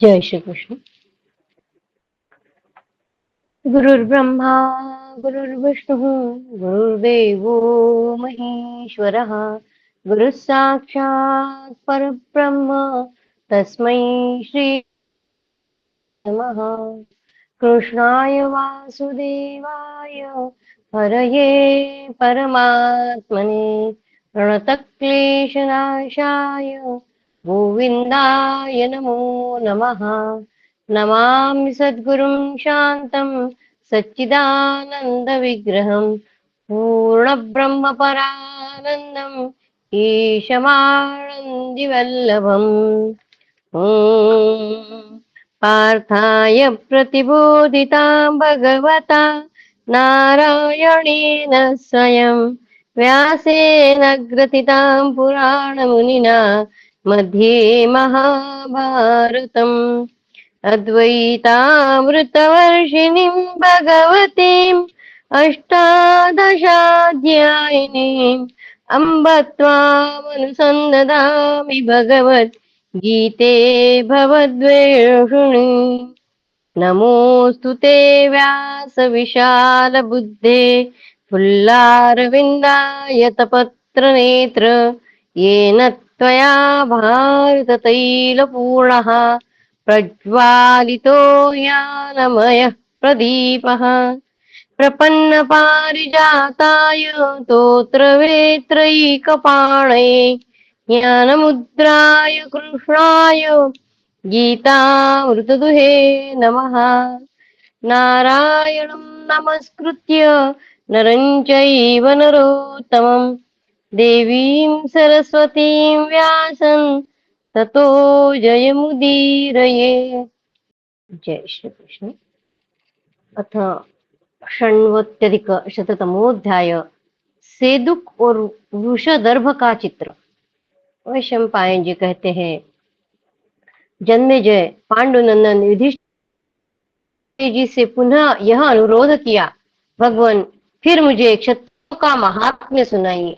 जय श्री कृष्ण। गुरुर्ब्रह्मा गुरुर्विष्णुः गुरुर्देवो महेश्वरः गुरुः साक्षात् परब्रह्म तस्मै श्री नमः। कृष्णाय वासुदेवाय हरये परमात्मने प्रणतक्लेशनाशाय गोविन्दाय नमो नमः। नमामि सद्गुरुं शान्तं सच्चिदानन्दविग्रहं पूर्णब्रह्मपरानन्दम् ईशमानन्दिवल्लभम्। ॐ पार्थाय प्रतिबोधितां भगवता नारायणेन स्वयं व्यासेन ग्रथितां पुराणमुनिना मध्ये महाभारतम् अद्वैतामृतवर्षिणीं भगवतीम् अष्टादशाध्यायिनीम् अम्ब त्वामनुसन्दधामि भगवत् गीते भवद्वेषिणि। नमोऽस्तु ते व्यासविशालबुद्धे फुल्लारविन्दायतपत्रनेत्र येन त्वया भारततैलपूर्णः प्रज्वालितो ज्ञानमयः प्रदीपः प्रपन्नपारिजाताय स्तोत्रवेत्रैकपाणये ज्ञानमुद्राय कृष्णाय गीतामृतदुहे नमः। नारायणं नमस्कृत्य नरं चैव नरोत्तमं देवीं सरस्वतीं व्यासं ततो जयमुदीरये। जय श्री कृष्ण। अथ षण्वत्यधिक शततमोऽध्याय सेदुक और वृषदर्भ का चित्र। वैशंपायन जी कहते हैं, जन्मेजय पांडुनंदन युधिष्ठिर जी से पुनः यह अनुरोध किया, भगवान फिर मुझे क्षत्रियों का महात्म्य सुनाइए।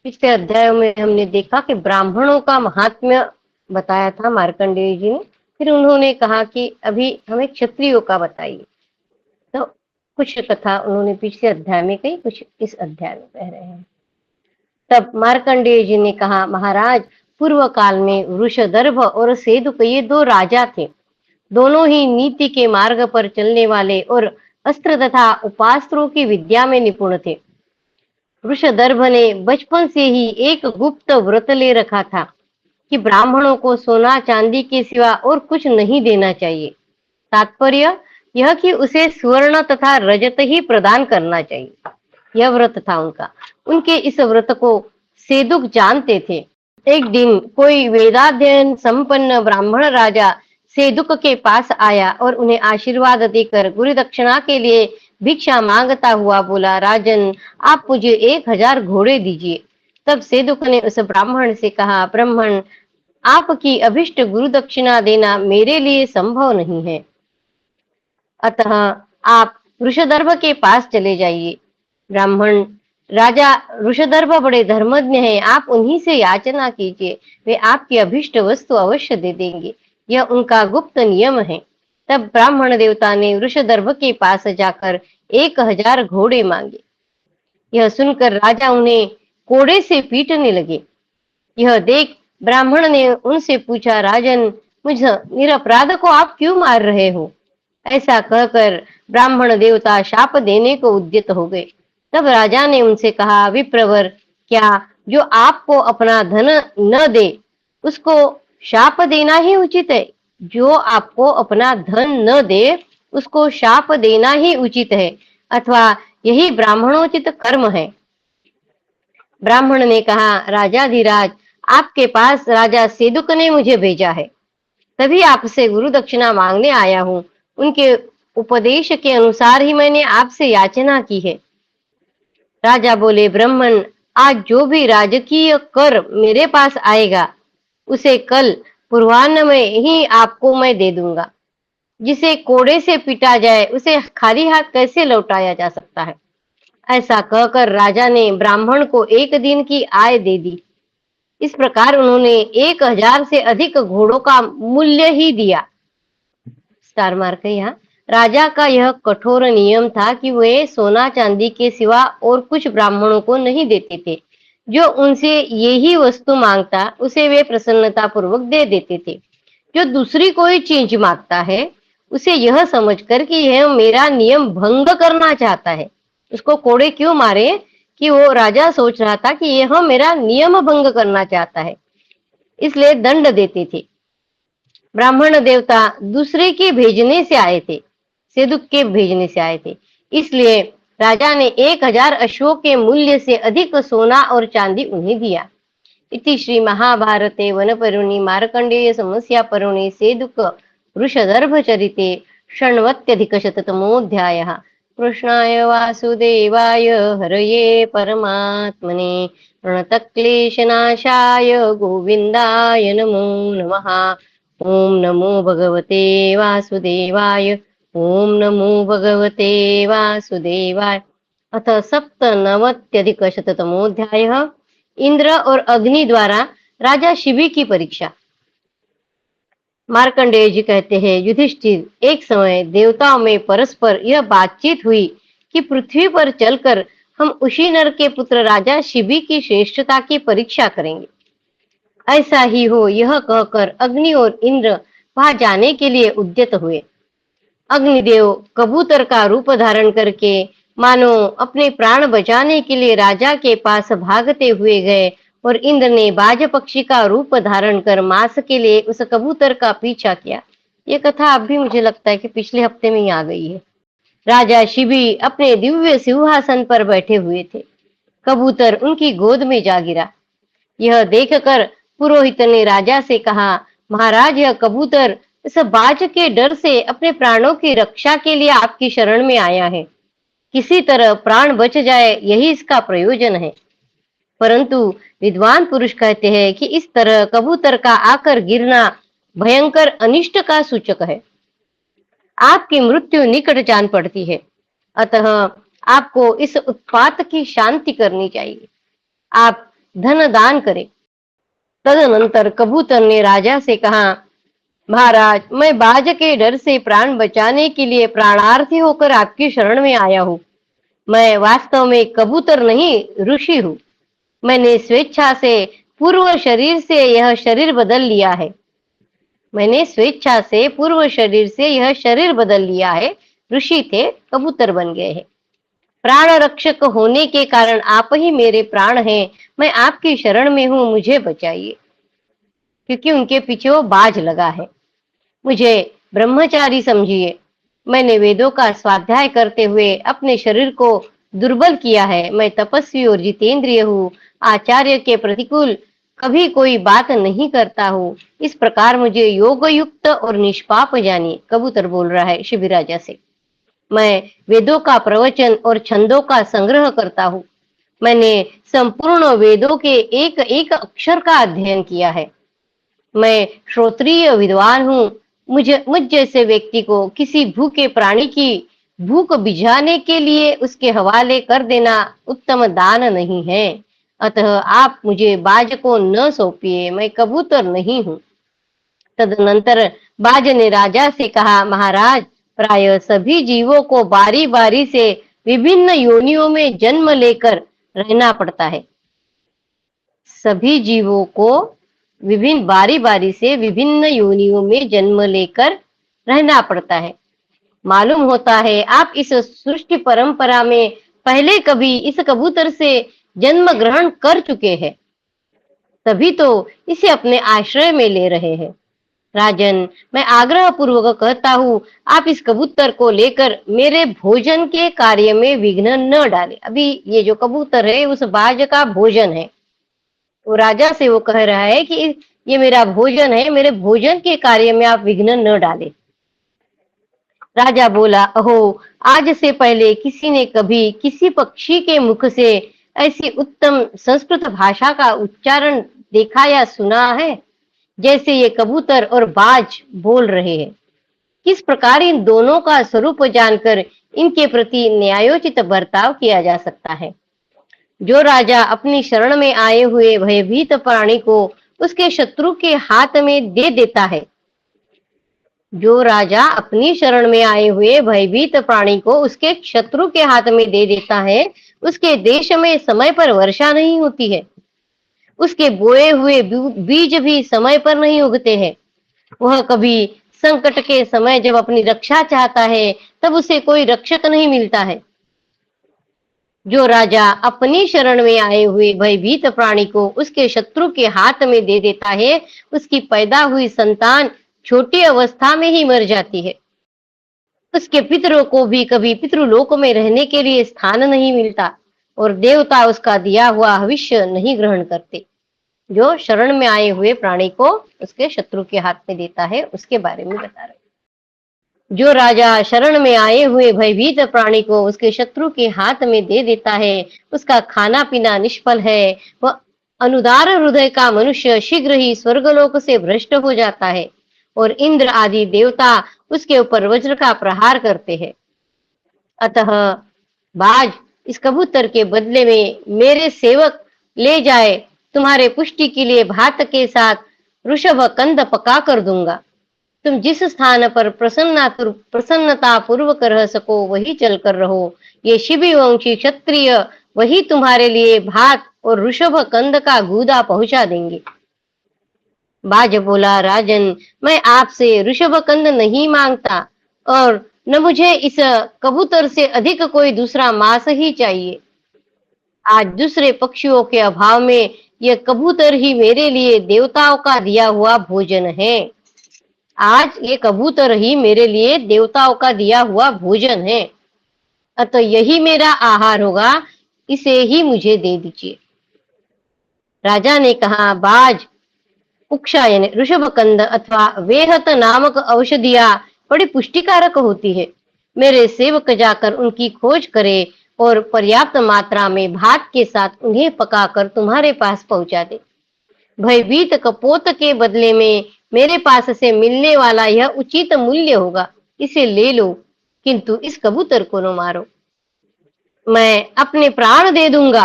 पिछले अध्यायों में हमने देखा कि ब्राह्मणों का महात्म्य बताया था मार्कंडेय जी ने, फिर उन्होंने कहा कि अभी हमें क्षत्रियों का बताइए। तो कुछ कथा उन्होंने पिछले अध्याय में कही, कुछ इस अध्याय में कह रहे हैं। तब मार्कंडेय जी ने कहा, महाराज पूर्व काल में वृषदर्भ और सेदुक ये दो राजा थे। दोनों ही नीति के मार्ग पर चलने वाले और अस्त्र तथा उपास्त्रों की विद्या में निपुण थे। वृषदर्भ ने बचपन से ही एक गुप्त व्रत ले रखा था कि ब्राह्मणों को सोना चांदी के सिवा और कुछ नहीं देना चाहिए। तात्पर्य यह कि उसे स्वर्ण तथा रजत ही प्रदान करना चाहिए, यह व्रत था उनका। उनके इस व्रत को सेदुक जानते थे। एक दिन कोई वेदाध्ययन संपन्न ब्राह्मण राजा सेदुक के पास आया और उन्हें आशीर्वाद देकर गुरु दक्षिणा के लिए भिक्षा मांगता हुआ बोला, राजन आप मुझे 1000 घोड़े दीजिए। तब सेदुक ने उस ब्राह्मण से कहा, ब्राह्मण आपकी अभिष्ट गुरु दक्षिणा देना मेरे लिए संभव नहीं है, अतः आप वृषदर्भ के पास चले जाइए। ब्राह्मण राजा वृषदर्भ बड़े धर्मज्ञ हैं, आप उन्हीं से याचना कीजिए, वे आपकी अभिष्ट वस्तु अवश्य दे देंगे, यह उनका गुप्त नियम है। तब ब्राह्मण देवता ने वृषदर्भ के पास जाकर 1000 घोड़े मांगे। यह सुनकर राजा उन्हें कोड़े से पीटने लगे। यह देख ब्राह्मण ने उनसे पूछा, राजन मुझ निरपराध को आप क्यों मार रहे हो? ऐसा कहकर ब्राह्मण देवता शाप देने को उद्यत हो गए। तब राजा ने उनसे कहा, विप्रवर क्या जो आपको अपना धन न दे उसको शाप देना ही उचित है? जो आपको अपना धन न दे उसको शाप देना ही उचित है, अथवा यही ब्राह्मणोचित कर्म है? ब्राह्मण ने कहा, राजाधिराज आपके पास राजा सेदुक ने मुझे भेजा है, तभी आपसे गुरु दक्षिणा मांगने आया हूँ। उनके उपदेश के अनुसार ही मैंने आपसे याचना की है। राजा बोले, ब्राह्मण आज जो भी राजकीय कर मेरे पास आएगा उसे कल पूर्वाह्न में ही आपको मैं दे दूंगा। जिसे कोड़े से पीटा जाए उसे खाली हाथ कैसे लौटाया जा सकता है? ऐसा कहकर राजा ने ब्राह्मण को 1 दिन की आय दे दी। इस प्रकार उन्होंने 1000 से अधिक घोड़ों का मूल्य ही दिया। स्टार मार्क है यहाँ। राजा का यह कठोर नियम था कि वे सोना चांदी के सिवा और कुछ ब्राह्मणों को नहीं देते थे। जो उनसे यही वस्तु मांगता उसे वे प्रसन्नता पूर्वक दे देते थे। जो दूसरी कोई चीज मांगता है उसे यह समझकर कि यह मेरा नियम भंग करना चाहता है, उसको कोड़े क्यों मारे कि वो राजा सोच रहा था कि यह मेरा नियम भंग करना चाहता है, इसलिए दंड देते थे। ब्राह्मण देवता दूसरे के भेजने से आए थे, सेदुक के भेजने से आए थे, इसलिए राजा ने 1000 अश्वों के मूल्य से अधिक सोना और चांदी उन्हें दिया। इति श्री महाभारते वनपर्वणि मार्कण्डेय समस्या पर्वणि सेदुक वृषदर्भ चरिते षण्वत्यधिकशततमोऽध्यायः। कृष्णाय वासुदेवाय हरये परमात्मने प्रणतक्लेशनाशाय गोविन्दाय नमो नमः। ओम नमो भगवते वासुदेवाय। ओम नमो भगवते वासुदेवाय। अथ सप्तनवत्यधिकशततमोऽध्यायः। इंद्र और अग्नि द्वारा राजा शिबी की परीक्षा। मार्कंडेय जी कहते हैं, युधिष्ठिर, एक समय देवताओं में परस्पर यह बातचीत हुई कि पृथ्वी पर चलकर हम उसी नर के पुत्र राजा शिबी की श्रेष्ठता की परीक्षा करेंगे। ऐसा ही हो, यह कहकर अग्नि और इंद्र वहां जाने के लिए उद्यत हुए। अग्निदेव कबूतर का रूप धारण करके मानो अपने प्राण बचाने के लिए राजा के पास भागते हुए गए और इंद्र ने बाज पक्षी का रूप धारण कर मांस के लिए उस कबूतर का पीछा किया। ये कथा अब भी मुझे लगता है कि पिछले हफ्ते में ही आ गई है। राजा शिबी अपने दिव्य सिंहासन पर बैठे हुए थे। कबूतर उनकी गोद में जा गिरा। यह देखकर पुरोहित ने राजा से कहा, महाराज, यह कबूतर इस बाज के डर से अपने प्राणों की रक्षा के लिए आपकी शरण में आया है। किसी तरह प्राण बच जाए, यही इसका प्रयोजन है। परंतु विद्वान पुरुष कहते हैं कि इस तरह कबूतर का आकर गिरना भयंकर अनिष्ट का सूचक है। आपकी मृत्यु निकट जान पड़ती है, अतः आपको इस उत्पात की शांति करनी चाहिए। आप धन दान करें। तदनंतर कबूतर ने राजा से कहा, महाराज, मैं बाज के डर से प्राण बचाने के लिए प्राणार्थी होकर आपकी शरण में आया हूँ। मैं वास्तव में कबूतर नहीं, ऋषि हूँ। मैंने स्वेच्छा से पूर्व शरीर से यह शरीर बदल लिया है। मैंने स्वेच्छा से पूर्व शरीर से यह शरीर बदल लिया है। ऋषि थे, कबूतर बन गए हैं। प्राण रक्षक होने के कारण आप ही मेरे प्राण हैं। मैं आपकी शरण में हूँ, मुझे बचाइए। क्योंकि उनके पीछे वो बाज लगा है। मुझे ब्रह्मचारी समझिए। मैंने वेदों का स्वाध्याय करते हुए अपने शरीर को दुर्बल किया है। मैं तपस्वी और जितेंद्रिय हूँ। आचार्य के प्रतिकूल कभी कोई बात नहीं करता हूँ। इस प्रकार मुझे योग युक्त और निष्पाप जानिए। कबूतर बोल रहा है शिबी राजा से। मैं वेदों का प्रवचन और छंदों का संग्रह करता हूँ। मैंने संपूर्ण वेदों के एक एक अक्षर का अध्ययन किया है। मैं श्रोत्रिय विद्वान हूँ। मुझ जैसे व्यक्ति को किसी भूखे प्राणी की भूख बुझाने के लिए उसके हवाले कर देना उत्तम दान नहीं है। अतः आप मुझे बाज को न सौंपिए। मैं कबूतर नहीं हूँ। तदनंतर बाज ने राजा से कहा, महाराज, प्राय सभी जीवों को बारी बारी से विभिन्न योनियों में जन्म लेकर रहना पड़ता है। सभी जीवों को विभिन्न बारी बारी से विभिन्न योनियों में जन्म लेकर रहना पड़ता है। मालूम होता है आप इस सृष्टि परंपरा में पहले कभी इस कबूतर से जन्म ग्रहण कर चुके हैं, तभी तो इसे अपने आश्रय में ले रहे हैं। राजन, मैं आग्रह पूर्वक कहता हूँ, आप इस कबूतर को लेकर मेरे भोजन के कार्य में विघ्न न डालें। अभी ये जो कबूतर है उस बाज का भोजन है। वो राजा से वो कह रहा है कि ये मेरा भोजन है, मेरे भोजन के कार्य में आप विघ्न न डालें। राजा बोला, अहो, आज से पहले किसी ने कभी किसी पक्षी के मुख से ऐसी उत्तम संस्कृत भाषा का उच्चारण देखा या सुना है जैसे ये कबूतर और बाज बोल रहे हैं। किस प्रकार इन दोनों का स्वरूप जानकर इनके प्रति न्यायोचित बर्ताव किया जा सकता है। जो राजा अपनी शरण में आए हुए भयभीत प्राणी को उसके शत्रु के हाथ में दे देता है, जो राजा अपनी शरण में आए हुए भयभीत प्राणी को उसके शत्रु के हाथ में दे देता है, उसके देश में समय पर वर्षा नहीं होती है, उसके बोए हुए बीज भी समय पर नहीं उगते हैं। वह कभी संकट के समय जब अपनी रक्षा चाहता है, तब उसे कोई रक्षक नहीं मिलता है। जो राजा अपनी शरण में आए हुए भयभीत प्राणी को उसके शत्रु के हाथ में दे देता है, उसकी पैदा हुई संतान छोटी अवस्था में ही मर जाती है। उसके पितरों को भी कभी पितृलोक में रहने के लिए स्थान नहीं मिलता और देवता उसका दिया हुआ भविष्य नहीं ग्रहण करते। जो शरण में आए हुए प्राणी को उसके शत्रु के हाथ में देता है, उसके बारे में बता रहे। जो राजा शरण में आए हुए भयभीत प्राणी को उसके शत्रु के हाथ में दे देता है, उसका खाना पीना निष्फल है। वह अनुदार हृदय का मनुष्य शीघ्र ही स्वर्गलोक से भ्रष्ट हो जाता है और इंद्र आदि देवता उसके ऊपर वज्र का प्रहार करते हैं। अतः बाज इस कबूतर के बदले में मेरे सेवक ले जाए, तुम्हारे पुष्टि के लिए भात के साथ ऋषभ कंद पका कर दूंगा। तुम जिस स्थान पर प्रसन्नता पूर्वक रह सको वही चलकर रहो। ये शिबी वंशी क्षत्रिय वही तुम्हारे लिए भात और ऋषभ कंद का गूदा पहुंचा देंगे। बाज बोला, राजन, मैं आपसे ऋषभ कंद नहीं मांगता और न मुझे इस कबूतर से अधिक कोई दूसरा मांस ही चाहिए। आज दूसरे पक्षियों के अभाव में यह कबूतर ही मेरे लिए देवताओं का दिया हुआ भोजन है। आज ये कबूतर ही मेरे लिए देवताओं का दिया हुआ भोजन है, अतः यही मेरा आहार होगा, इसे ही मुझे दे दीजिए। राजा ने कहा, बाज, उक्षा यानी ऋषभकंद अथवा वेहत नामक औषधियां बड़ी पुष्टिकारक होती है। मेरे सेवक जाकर उनकी खोज करे और पर्याप्त मात्रा में भात के साथ उन्हें पकाकर तुम्हारे पास पहुंचा दे। भयभीत कपोत के बदले में मेरे पास से मिलने वाला यह उचित मूल्य होगा, इसे ले लो, किंतु इस कबूतर को न मारो। मैं अपने प्राण दे दूंगा,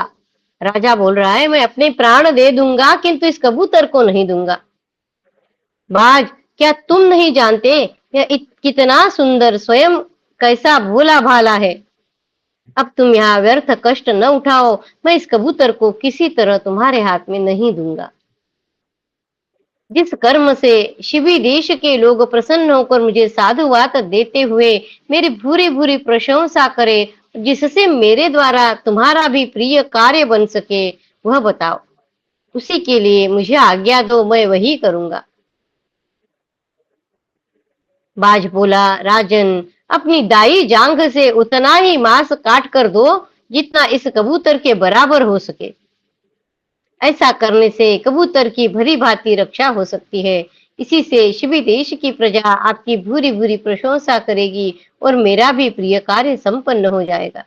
राजा बोल रहा है, मैं अपने प्राण दे दूंगा किंतु इस कबूतर को नहीं दूंगा। बाज, क्या तुम नहीं जानते यह कितना सुंदर, स्वयं कैसा भोला भाला है। अब तुम यहाँ व्यर्थ कष्ट न उठाओ, मैं इस कबूतर को किसी तरह तुम्हारे हाथ में नहीं दूंगा। जिस कर्म से शिवी देश के लोग प्रसन्न होकर मुझे साधुवात देते हुए मेरी भूरी भूरी प्रशंसा करे, जिससे मेरे द्वारा तुम्हारा भी प्रिय कार्य बन सके, वह बताओ। उसी के लिए मुझे आज्ञा दो, मैं वही करूंगा। बाज बोला, राजन, अपनी दाई जांघ से उतना ही मांस काट कर दो जितना इस कबूतर के बराबर हो सके। ऐसा करने से कबूतर की भली भांति रक्षा हो सकती है। इसी से शिवी देश की प्रजा आपकी भूरी भूरी प्रशंसा करेगी और मेरा भी प्रिय कार्य संपन्न हो जाएगा।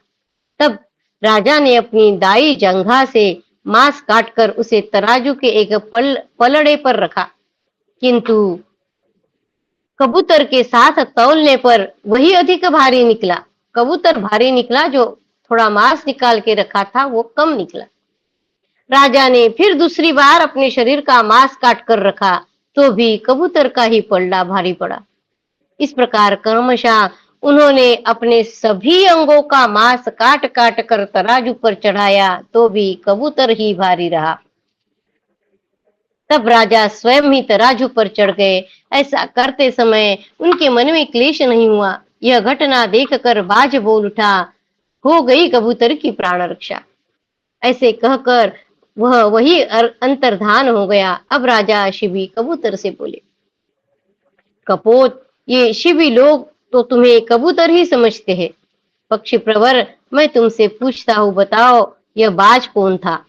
तब राजा ने अपनी दाई जंघा से मांस काटकर उसे तराजू के एक पलड़े पर रखा, किंतु कबूतर के साथ तौलने पर वही अधिक भारी निकला। कबूतर भारी निकला, जो थोड़ा मांस निकाल के रखा था वो कम निकला। राजा ने फिर दूसरी बार अपने शरीर का मांस काट कर रखा, तो भी कबूतर का ही पलड़ा भारी पड़ा। इस प्रकार क्रमशः उन्होंने अपने सभी अंगों का मांस काट काट कर तराजू पर चढ़ाया, तो भी कबूतर ही भारी रहा। तब राजा स्वयं ही तराजू पर चढ़ गए। ऐसा करते समय उनके मन में क्लेश नहीं हुआ। यह घटना देखकर बाज बोल उठा, हो गई कबूतर की प्राण रक्षा। ऐसे कहकर वह वही अंतर्धान हो गया। अब राजा शिवी कबूतर से बोले, कपोत, ये शिवी लोग तो तुम्हें कबूतर ही समझते हैं। पक्षी प्रवर, मैं तुमसे पूछता हूँ, बताओ यह बाज कौन था?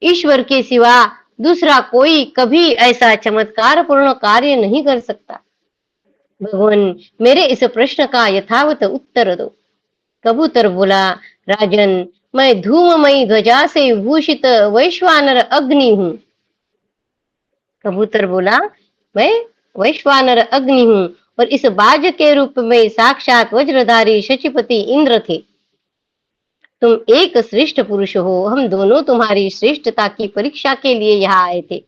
ईश्वर के सिवा दूसरा कोई कभी ऐसा चमत्कार पूर्ण कार्य नहीं कर सकता। भगवान, मेरे इस प्रश्न का यथावत उत्तर दो। कबूतर बोला, राजन, मैं धूममयी ध्वजा से भूषित वैश्वानर अग्नि हूँ। कबूतर बोला, मैं वैश्वानर अग्नि हूँ और इस बाज के रूप में साक्षात वज्रधारी शचीपति इंद्र थे। तुम एक श्रेष्ठ पुरुष हो, हम दोनों तुम्हारी श्रेष्ठता की परीक्षा के लिए यहाँ आए थे।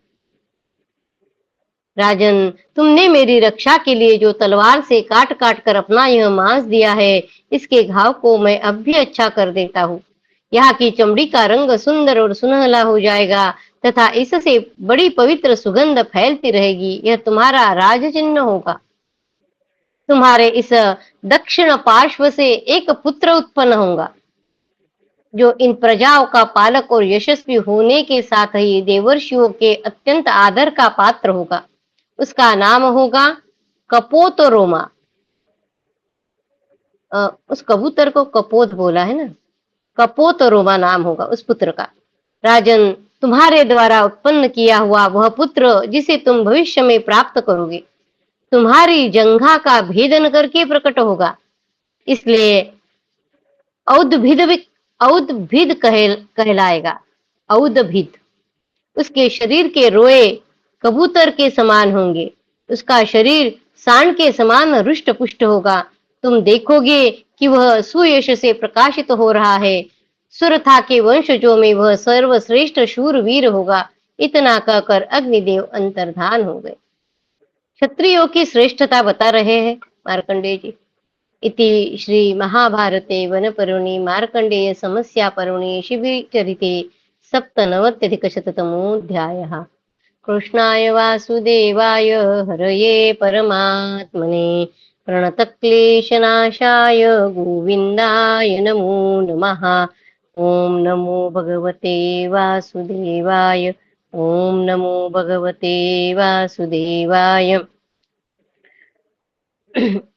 राजन, तुमने मेरी रक्षा के लिए जो तलवार से काट काट कर अपना यह मांस दिया है, इसके घाव को मैं अब भी अच्छा कर देता हूँ। यहाँ की चमड़ी का रंग सुंदर और सुनहला हो जाएगा तथा इससे बड़ी पवित्र सुगंध फैलती रहेगी। यह तुम्हारा राज चिन्ह होगा। तुम्हारे इस दक्षिण पार्श्व से एक पुत्र उत्पन्न होगा, जो इन प्रजाओं का पालक और यशस्वी होने के साथ ही देवर्षियों के अत्यंत आदर का पात्र होगा। उसका नाम होगा कपोतरोमा। उस कबूतर को कपोत बोला है ना, कपोतरोमा नाम होगा उस पुत्र का। राजन, तुम्हारे द्वारा उत्पन्न किया हुआ वह पुत्र जिसे तुम भविष्य में प्राप्त करोगे, तुम्हारी जंघा का भेदन करके प्रकट होगा। इसलिए औदभिद औदभिद कहलाएगा। औदभिद। उसके शरीर के रोए कबूतर के समान होंगे। उसका शरीर सांड के समान रुष्ट पुष्ट होगा। तुम देखोगे कि वह सुयश से प्रकाशित हो रहा है। सुरथा के वंशजों में वह सर्वश्रेष्ठ शूरवीर होगा। इतना कहकर अग्निदेव अंतर्धान हो गए। क्षत्रियों की श्रेष्ठता बता रहे हैं मार्कंडेय जी। इति श्री महाभारते वनपर्वणि मार्कंडेय समस्या पर्वणि शिबिचरिते सप्तनवत्यधिकशततमोऽध्यायः। कृष्णाय वासुदेवाय हरये परमात्मने प्रणतक्लेशनाशाय गोविन्दाय नमो नमः। ओम नमो भगवते वासुदेवाय। ओम नमो भगवते वासुदेवाय।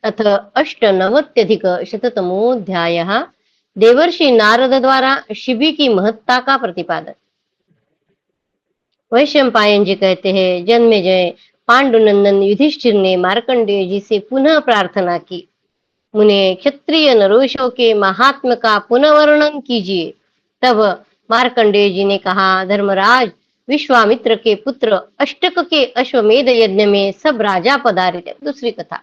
अथ अष्टनवत्यधिकशततमोऽध्यायः। देवर्षि नारद द्वारा शिबि की महत्ता का प्रतिपादन। वैशंपायन जी कहते हैं, जन्मेजय पांडुनंदन युधिष्ठिर ने मार्कंडेय जी से पुनः प्रार्थना की, मुने क्षत्रिय नरोषों के महात्म का पुनः वर्णन कीजिए। तब मार्कंडेय जी ने कहा, धर्मराज, विश्वामित्र के पुत्र अष्टक के अश्वमेध यज्ञ में सब राजा पधारे थे। दूसरी कथा।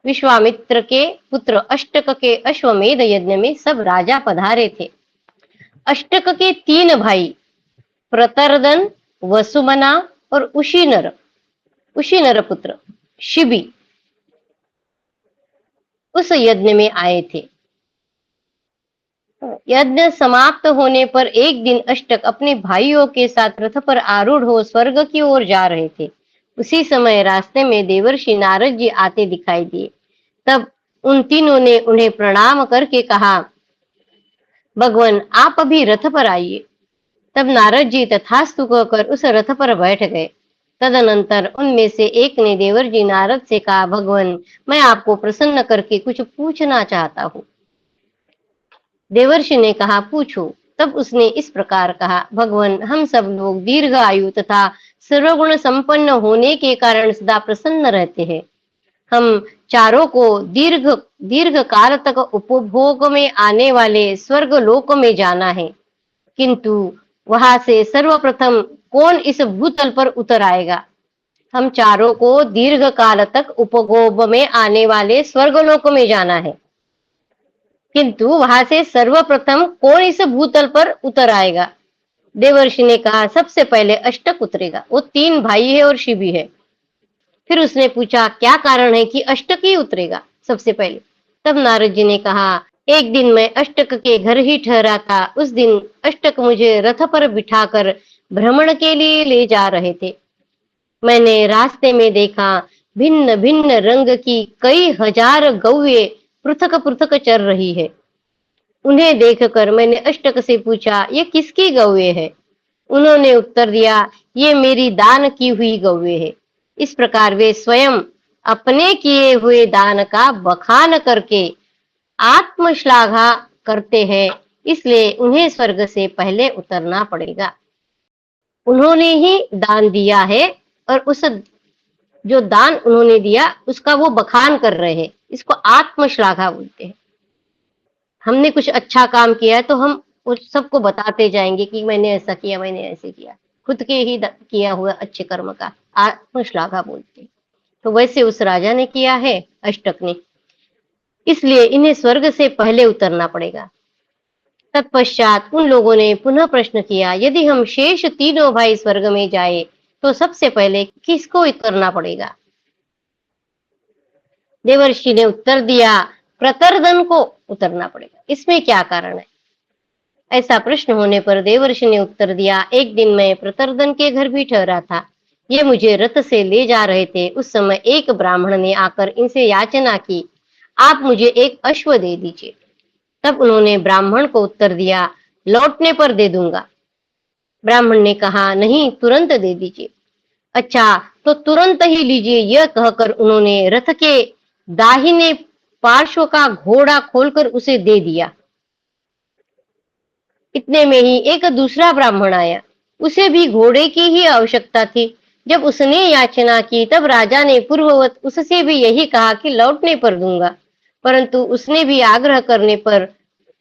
विश्वामित्र के पुत्र अष्टक के अश्वमेध यज्ञ में सब राजा पधारे थे। अष्टक के 3 भाई प्रतरदन, वसुमना और उशीनर पुत्र शिबि उस यज्ञ में आए थे। यज्ञ समाप्त होने पर एक दिन अष्टक अपने भाइयों के साथ रथ पर आरूढ़ हो स्वर्ग की ओर जा रहे थे। उसी समय रास्ते में देवर्षि नारद जी आते दिखाई दिए। तब उन तीनों ने उन्हें प्रणाम करके कहा, भगवान, आप अभी रथ पर आइए। तब नारद जी तथास्तु कहकर उस रथ पर बैठ गए। तदनंतर उनमें से एक ने देवर जी नारद से कहा, भगवान, मैं आपको प्रसन्न करके कुछ पूछना चाहता हूँ। देवर्षि ने कहा, पूछो। तब उसने इस प्रकार कहा, भगवान, हम सब लोग दीर्घ आयु तथा सर्वगुण संपन्न होने के कारण सदा प्रसन्न रहते हैं। हम चारों को दीर्घ काल तक उपभोग में आने वाले स्वर्ग लोक में जाना है, किंतु वहां से सर्वप्रथम कौन इस भूतल पर उतर आएगा? हम चारों को दीर्घ काल तक उपभोग में आने वाले स्वर्गलोक में जाना है, किंतु वहां से सर्वप्रथम कौन इस भूतल पर उतर आएगा? देवर्षि ने कहा, सबसे पहले अष्टक उतरेगा। वो 3 भाई है और शिबि है। फिर उसने पूछा, क्या कारण है कि अष्टक ही उतरेगा सबसे पहले? तब नारद जी ने कहा, एक दिन मैं अष्टक के घर ही ठहरा था। उस दिन अष्टक मुझे रथ पर बिठाकर भ्रमण के लिए ले जा रहे थे। मैंने रास्ते में देखा, भिन्न भिन्न रंग की कई हजार गौएं पृथक पृथक चर रही है। उन्हें देखकर मैंने अष्टक से पूछा, ये किसकी गौएं है? उन्होंने उत्तर दिया, ये मेरी दान की हुई गौएं है। इस प्रकार वे स्वयं अपने किए हुए दान का बखान करके आत्मश्लाघा करते हैं, इसलिए उन्हें स्वर्ग से पहले उतरना पड़ेगा। उन्होंने ही दान दिया है और उस जो दान उन्होंने दिया उसका वो बखान कर रहे हैं। इसको आत्मश्लाघा बोलते हैं। हमने कुछ अच्छा काम किया है तो हम उस सबको बताते जाएंगे कि मैंने ऐसा किया, मैंने ऐसे किया। खुद के ही किया हुआ अच्छे कर्म का आत्मश्लाघा बोलते हैं। तो वैसे उस राजा ने किया है, अष्टक ने, इसलिए इन्हें स्वर्ग से पहले उतरना पड़ेगा। तत्पश्चात उन लोगों ने पुनः प्रश्न किया, यदि हम शेष 3 भाई स्वर्ग में जाए तो सबसे पहले किसको करना पड़ेगा? देवर्षि ने उत्तर दिया, प्रतरदन को उतरना पड़ेगा। इसमें क्या कारण है? ऐसा प्रश्न होने पर देवर्षि ने उत्तर दिया, एक दिन मैं प्रतरदन के घर भी ठहरा था। ये मुझे रथ से ले जा रहे थे। उस समय एक ब्राह्मण ने आकर इनसे याचना की, आप मुझे एक अश्व दे दीजिए। तब उन्होंने ब्राह्मण को उत्तर दिया, लौटने पर दे दूंगा। ब्राह्मण ने कहा, नहीं, तुरंत दे दीजिए। अच्छा, तो तुरंत ही लीजिए, यह कहकर उन्होंने रथ के दाहिने पार्श्व का घोड़ा खोलकर उसे दे दिया। इतने में ही एक दूसरा ब्राह्मण आया। उसे भी घोड़े की ही आवश्यकता थी। जब उसने याचना की तब राजा ने पूर्ववत उससे भी यही कहा कि लौटने पर दूंगा, परंतु उसने भी आग्रह करने पर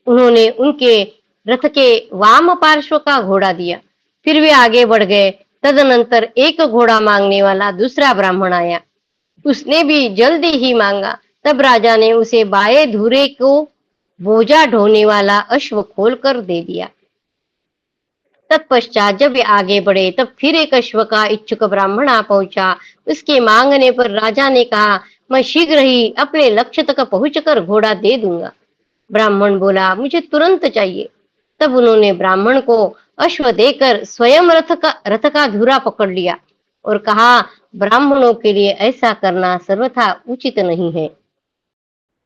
उन्होंने उनके रथ के वाम पार्श्व का घोड़ा दिया। फिर वे आगे बढ़ गए। तदनंतर एक घोड़ा मांगने वाला दूसरा ब्राह्मण आया। उसने भी जल्दी ही मांगा। तब राजा ने उसे बाएं धुरे को बोझा ढोने वाला अश्व खोलकर दे दिया। तत्पश्चात जब वे आगे बढ़े तब फिर एक अश्व का इच्छुक ब्राह्मण आ पहुंचा। उसके मांगने पर राजा ने कहा, मैं शीघ्र ही अपने लक्ष्य तक पहुंचकर घोड़ा दे दूंगा। ब्राह्मण बोला, मुझे तुरंत चाहिए। तब उन्होंने ब्राह्मण को अश्व देकर स्वयं रथ का धुरा पकड़ लिया और कहा, ब्राह्मणों के लिए ऐसा करना सर्वथा उचित नहीं है।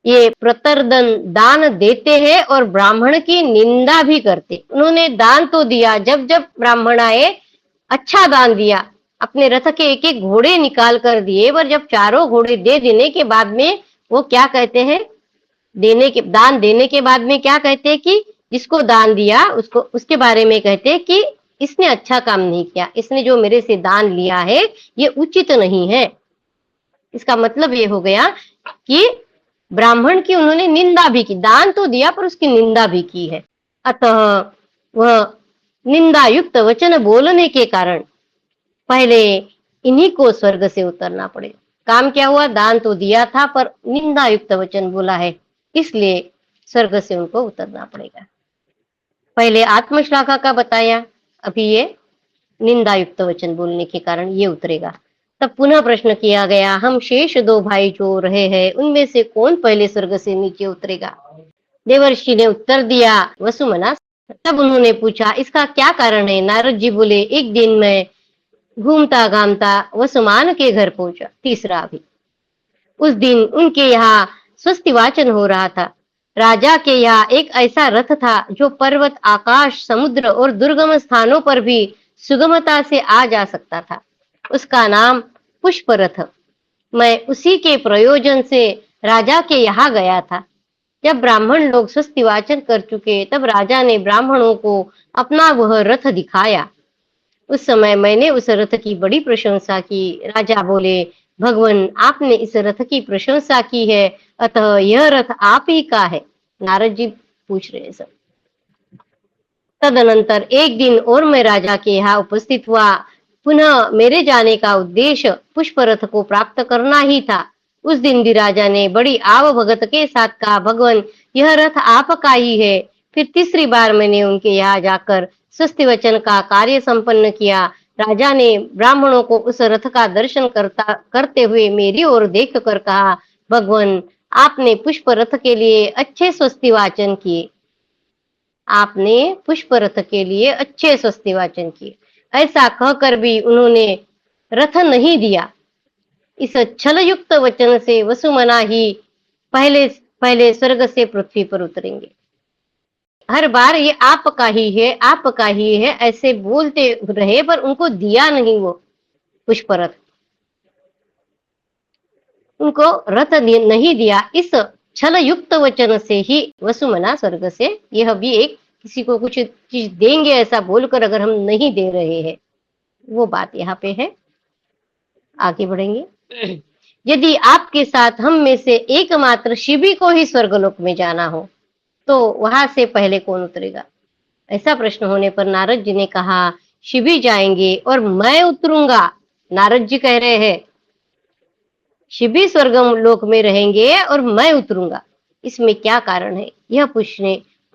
ये प्रतरदन दान देते हैं और ब्राह्मण की निंदा भी करते। उन्होंने दान तो दिया, जब जब ब्राह्मण आए अच्छा दान दिया, अपने रथ के एक एक घोड़े निकाल कर दिए, पर जब चारों घोड़े दे देने के बाद में वो क्या कहते हैं, दान देने के बाद में क्या कहते हैं कि जिसको दान दिया उसको उसके बारे में कहते हैं कि इसने अच्छा काम नहीं किया, इसने जो मेरे से दान लिया है ये उचित नहीं है। इसका मतलब ये हो गया कि ब्राह्मण की उन्होंने निंदा भी की। दान तो दिया पर उसकी निंदा भी की है। अतः वह निंदा युक्त वचन बोलने के कारण पहले इन्हीं को स्वर्ग से उतरना पड़ेगा। काम क्या हुआ, दान तो दिया था पर निंदा युक्त वचन बोला है, इसलिए स्वर्ग से उनको उतरना पड़ेगा। पहले आत्मश्लाघा का बताया, अभी ये निंदा युक्त वचन बोलने के कारण ये उतरेगा। तब पुनः प्रश्न किया गया, हम शेष दो भाई जो रहे हैं उनमें से कौन पहले स्वर्ग से नीचे उतरेगा? देवर्षि ने उत्तर दिया, वसुमना। तब उन्होंने पूछा, इसका क्या कारण है? नारद जी बोले, एक दिन मैं घूमता घामता वसुमान के घर पहुंचा। तीसरा भी उस दिन उनके यहाँ स्वस्ति वाचन हो रहा था। राजा के यहाँ एक ऐसा रथ था जो पर्वत, आकाश, समुद्र और दुर्गम स्थानों पर भी सुगमता से आ जा सकता था। उसका नाम पुष्प रथ। मैं उसी के प्रयोजन से राजा के यहाँ गया था। जब ब्राह्मण लोग स्वस्ति वाचन कर चुके तब राजा ने ब्राह्मणों को अपना वह रथ दिखाया। उस समय मैंने उस रथ की बड़ी प्रशंसा की। राजा बोले, भगवान, आपने इस रथ की प्रशंसा की है, अतः यह रथ आप ही का है। नारद जी पूछ रहे सब। तदनंतर एक दिन और मैं राजा के यहाँ उपस्थित हुआ। पुनः मेरे जाने का उद्देश्य पुष्प रथ को प्राप्त करना ही था। उस दिन भी राजा ने बड़ी आव भगत के साथ कहा, भगवान, यह रथ आपका ही है। फिर तीसरी बार मैंने उनके यहाँ जाकर स्वस्ति वचन का कार्य संपन्न किया। राजा ने ब्राह्मणों को उस रथ का दर्शन करते हुए मेरी ओर देख कर कहा, भगवान, आपने पुष्प रथ के लिए अच्छे स्वस्ति वाचन किए। आपने पुष्प रथ के लिए अच्छे स्वस्ति वाचन किए। ऐसा कहकर भी उन्होंने रथ नहीं दिया। इस छल युक्त वचन से वसुमना ही पहले पहले स्वर्ग से पृथ्वी पर उतरेंगे। हर बार ये आपका ही है, आपका ही है ऐसे बोलते रहे, पर उनको दिया नहीं वो पुष्प रथ, उनको रथ नहीं दिया। इस छल युक्त वचन से ही वसुमना स्वर्ग से, यह भी एक किसी को कुछ चीज देंगे ऐसा बोलकर अगर हम नहीं दे रहे हैं, वो बात यहाँ पे है। आगे बढ़ेंगे। यदि आपके साथ हम में से एकमात्र शिवी को ही स्वर्गलोक में जाना हो तो वहां से पहले कौन उतरेगा? ऐसा प्रश्न होने पर नारद जी ने कहा, शिवी जाएंगे और मैं उतरूंगा। नारद जी कह रहे हैं शिवी स्वर्ग लोक में रहेंगे और मैं उतरूंगा। इसमें क्या कारण है? यह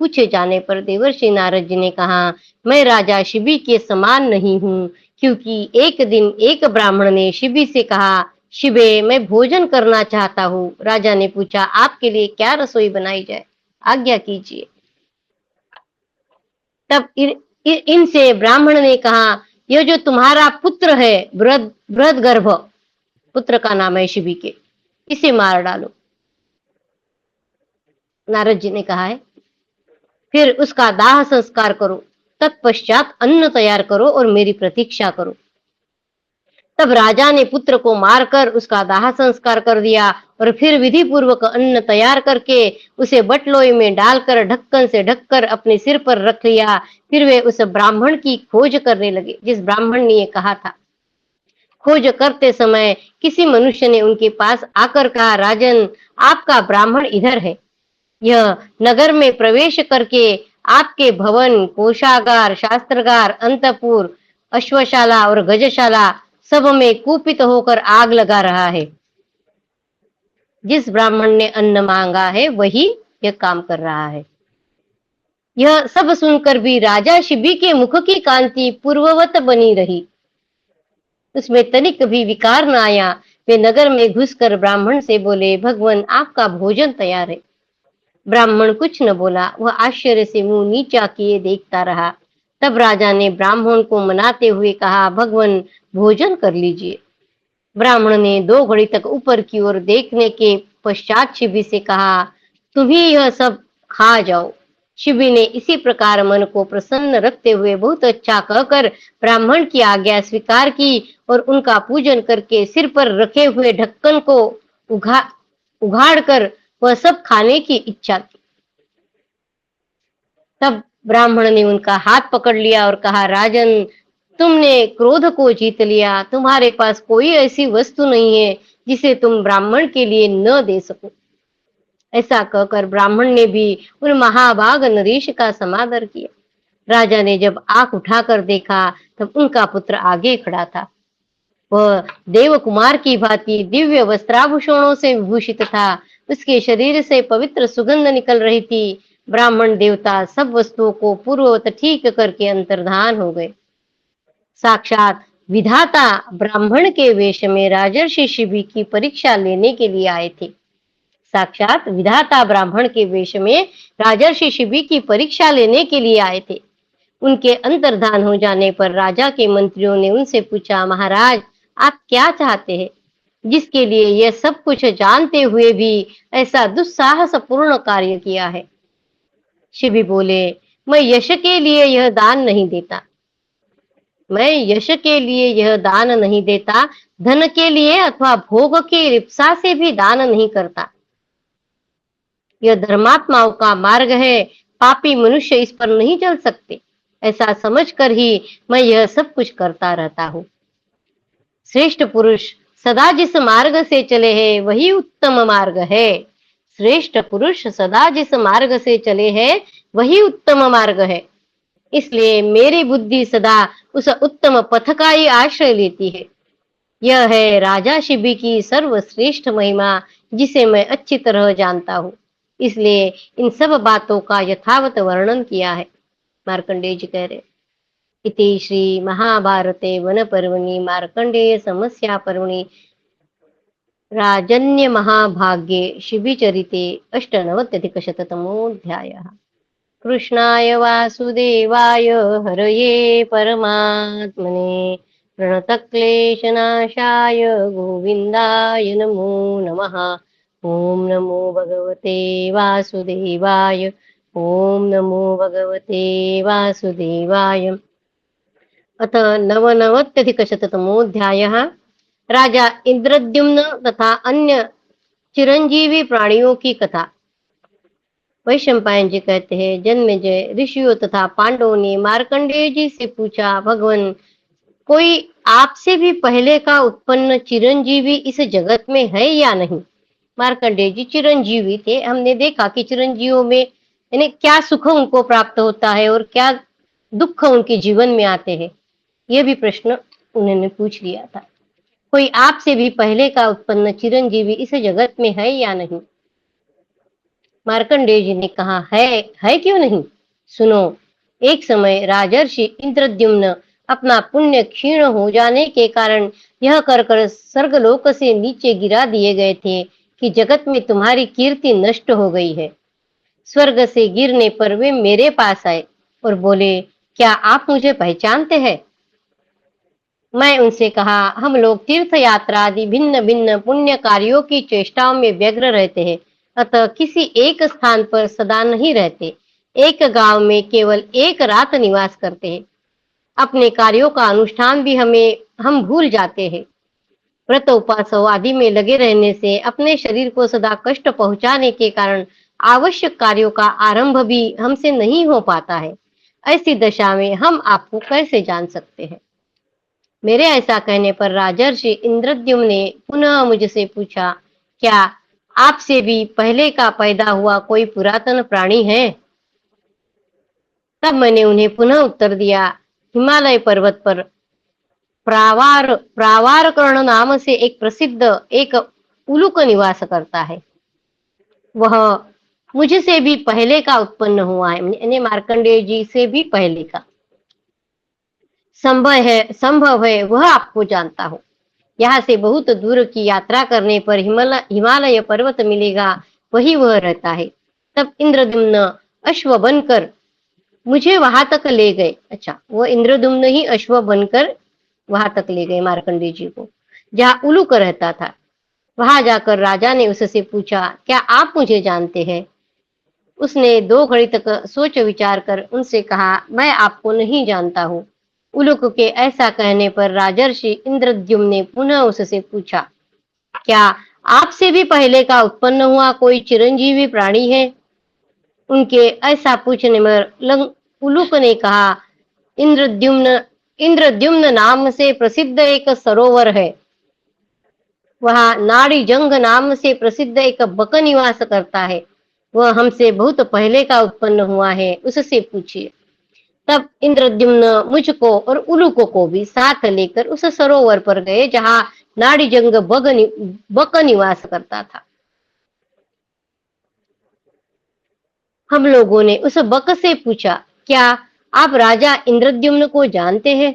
पूछे जाने पर देवर्षि नारद जी ने कहा, मैं राजा शिवी के समान नहीं हूँ क्योंकि एक दिन एक ब्राह्मण ने शिबी से कहा, शिबे, मैं भोजन करना चाहता हूँ। राजा ने पूछा, आपके लिए क्या रसोई बनाई जाए, आज्ञा कीजिए। तब इनसे ब्राह्मण ने कहा, यह जो तुम्हारा पुत्र है बृहद गर्भ, पुत्र का नाम है शिबी के, इसे मार डालो। नारद जी ने कहा है, फिर उसका दाह संस्कार करो, तत्पश्चात अन्न तैयार करो और मेरी प्रतीक्षा करो। तब राजा ने पुत्र को मारकर उसका दाह संस्कार कर दिया और फिर विधि पूर्वक अन्न तैयार करके उसे बटलोई में डालकर ढक्कन से ढककर अपने सिर पर रख लिया। फिर वे उस ब्राह्मण की खोज करने लगे जिस ब्राह्मण ने ये कहा था। खोज करते समय किसी मनुष्य ने उनके पास आकर कहा, राजन, आपका ब्राह्मण इधर है। यह नगर में प्रवेश करके आपके भवन, कोषागार, शास्त्रागार, अंतपुर, अश्वशाला और गजशाला सब में कुपित होकर आग लगा रहा है। जिस ब्राह्मण ने अन्न मांगा है वही यह काम कर रहा है। यह सब सुनकर भी राजा शिबी के मुख की कांति पूर्ववत बनी रही, उसमें तनिक भी विकार न आया। वे नगर में घुसकर ब्राह्मण से बोले, भगवान, आपका भोजन तैयार है। ब्राह्मण कुछ न बोला, वह आश्चर्य से मुंह नीचा किए देखता रहा। तब राजा ने ब्राह्मण को मनाते हुए कहा, भगवान, भोजन कर लीजिए। ब्राह्मण ने 2 घड़ी तक ऊपर की ओर देखने के पश्चात शिबी से कहा, तुम ही यह सब खा जाओ। शिबी ने इसी प्रकार मन को प्रसन्न रखते हुए बहुत अच्छा कहकर ब्राह्मण की आज्ञा स्वीकार की और उनका पूजन करके सिर पर रखे हुए ढक्कन को उघाड़ कर वह सब खाने की इच्छा की। तब ब्राह्मण ने उनका हाथ पकड़ लिया और कहा, राजन, तुमने क्रोध को जीत लिया। तुम्हारे पास कोई ऐसी वस्तु नहीं है जिसे तुम ब्राह्मण के लिए न दे सको। ऐसा कहकर ब्राह्मण ने भी उन महाभाग नरेश का समादर किया। राजा ने जब आंख उठाकर देखा तब उनका पुत्र आगे खड़ा था। वह देव कुमार की भांति दिव्य वस्त्राभूषणों से विभूषित था। उसके शरीर से पवित्र सुगंध निकल रही थी। ब्राह्मण देवता सब वस्तुओं को पूर्ववत ठीक करके अंतर्धान हो गए। साक्षात विधाता ब्राह्मण के वेश में राजर्षि शिबी की परीक्षा लेने के लिए आए थे। साक्षात विधाता ब्राह्मण के वेश में राजर्षि शिबी की परीक्षा लेने के लिए आए थे। उनके अंतर्धान हो जाने पर राजा के मंत्रियों ने उनसे पूछा, महाराज, आप क्या चाहते हैं, जिसके लिए यह सब कुछ जानते हुए भी ऐसा दुस्साहसपूर्ण कार्य किया है? शिबी बोले, मैं यश के लिए यह दान नहीं देता। मैं यश के लिए यह दान नहीं देता, धन के लिए अथवा भोग की रिप्सा से भी दान नहीं करता। यह धर्मात्माओं का मार्ग है, पापी मनुष्य इस पर नहीं चल सकते। ऐसा समझकर ही मैं यह सब कुछ करता रहता हूँ। श्रेष्ठ पुरुष सदा जिस मार्ग से चले हैं वही उत्तम मार्ग है। श्रेष्ठ पुरुष सदा जिस मार्ग से चले हैं वही उत्तम मार्ग है। इसलिए मेरी बुद्धि सदा उस उत्तम पथ का ही आश्रय लेती है। यह है राजा शिबी की सर्वश्रेष्ठ महिमा, जिसे मैं अच्छी तरह जानता हूँ। इसलिए इन सब बातों का यथावत वर्णन किया है। मार्कंडेय जी कह रहे, इति श्री महाभारते वन पर्वणि मार्कंडेय समस्या पर्वणि राजन्य महाभाग्ये शिबिचरिते 98-शततमोऽध्यायः। कृष्णाय वासुदेवाय हरये परमात्मने प्रणतक्लेशनाशाय गोविन्दाय नमो नमः। ओम नमो भगवते वासुदेवाय। ओम नमो भगवते वासुदेवाय। अथ 99-शततमोऽध्यायः। राजा इंद्रद्युम्न तथा अन्य चिरंजीवी प्राणियों की कथा। वैशंपायन जी कहते हैं, जन्मेजय ऋषियों तथा पांडवों ने मार्कंडेय जी से पूछा, भगवान, कोई आपसे भी पहले का उत्पन्न चिरंजीवी इस जगत में है या नहीं? मार्कंडेय जी चिरंजीवी थे। हमने देखा कि चिरंजीवियों में यानी क्या सुख उनको प्राप्त होता है और क्या दुख उनके जीवन में आते हैं, यह भी प्रश्न उन्होंने पूछ लिया था। कोई आपसे भी पहले का उत्पन्न चिरंजीवी इस जगत में है या नहीं? मार्कंडेय जी ने कहा, है क्यों नहीं? सुनो, एक समय राजर्षि इंद्रद्युम्न अपना पुण्य क्षीण हो जाने के कारण यह कर स्वर्गलोक से नीचे गिरा दिए गए थे कि जगत में तुम्हारी कीर्ति नष्ट हो गई है। स्वर्ग से गिरने पर वे मेरे पास आए और बोले, क्या आप मुझे पहचानते हैं? मैं उनसे कहा, हम लोग तीर्थ यात्रा आदि भिन्न भिन्न पुण्य कार्यों की चेष्टाओं में व्यग्र रहते हैं, अतः किसी एक स्थान पर सदा नहीं रहते। एक गांव में केवल एक रात निवास करते हैं। अपने कार्यों का अनुष्ठान भी हम भूल जाते हैं। व्रत उपासों आदि में लगे रहने से अपने शरीर को सदा कष्ट पहुंचाने के कारण आवश्यक कार्यों का आरंभ भी हमसे नहीं हो पाता है। ऐसी दशा में हम आपको कैसे जान सकते हैं? मेरे ऐसा कहने पर राजर्षि इंद्रद्युम्न ने पुनः मुझसे पूछा, क्या आपसे भी पहले का पैदा हुआ कोई पुरातन प्राणी है? तब मैंने उन्हें पुनः उत्तर दिया, हिमालय पर्वत पर प्रावारकर्ण नाम से एक प्रसिद्ध एक उलूक निवास करता है। वह मुझसे भी पहले का उत्पन्न हुआ है, यानी मार्कंडेय जी से भी पहले का। संभव है वह आपको जानता हो। यहाँ से बहुत दूर की यात्रा करने पर हिमालय पर्वत मिलेगा, वही वह रहता है। तब इंद्रद्युम्न अश्व बनकर मुझे वहां तक ले गए। अच्छा, वो इंद्रद्युम्न ही अश्व बनकर वहां तक ले गए मार्कंडेय जी को, जहाँ उलूक रहता था। वहां जाकर राजा ने उससे पूछा, क्या आप मुझे जानते हैं? उसने 2 घड़ी तक सोच विचार कर उनसे कहा, मैं आपको नहीं जानता हूँ। उलूक के ऐसा कहने पर राजर्षि इंद्रद्युम्न ने पुनः उससे पूछा, क्या आपसे भी पहले का उत्पन्न हुआ कोई चिरंजीवी प्राणी है? उनके ऐसा पूछने पर उलूक ने कहा, इंद्रद्युम्न इंद्रद्युम्न नाम से प्रसिद्ध एक सरोवर है। वहां नाड़ी जंग नाम से प्रसिद्ध एक बक निवास करता है। वह हमसे बहुत पहले का उत्पन्न हुआ है, उससे पूछिए। तब इंद्रद्युम्न मुझको और उलूक को भी साथ लेकर उस सरोवर पर गए जहां नाड़ी जंग बक निवास करता था। हम लोगों ने उस बक से पूछा, क्या आप राजा इंद्रद्युम्न को जानते हैं?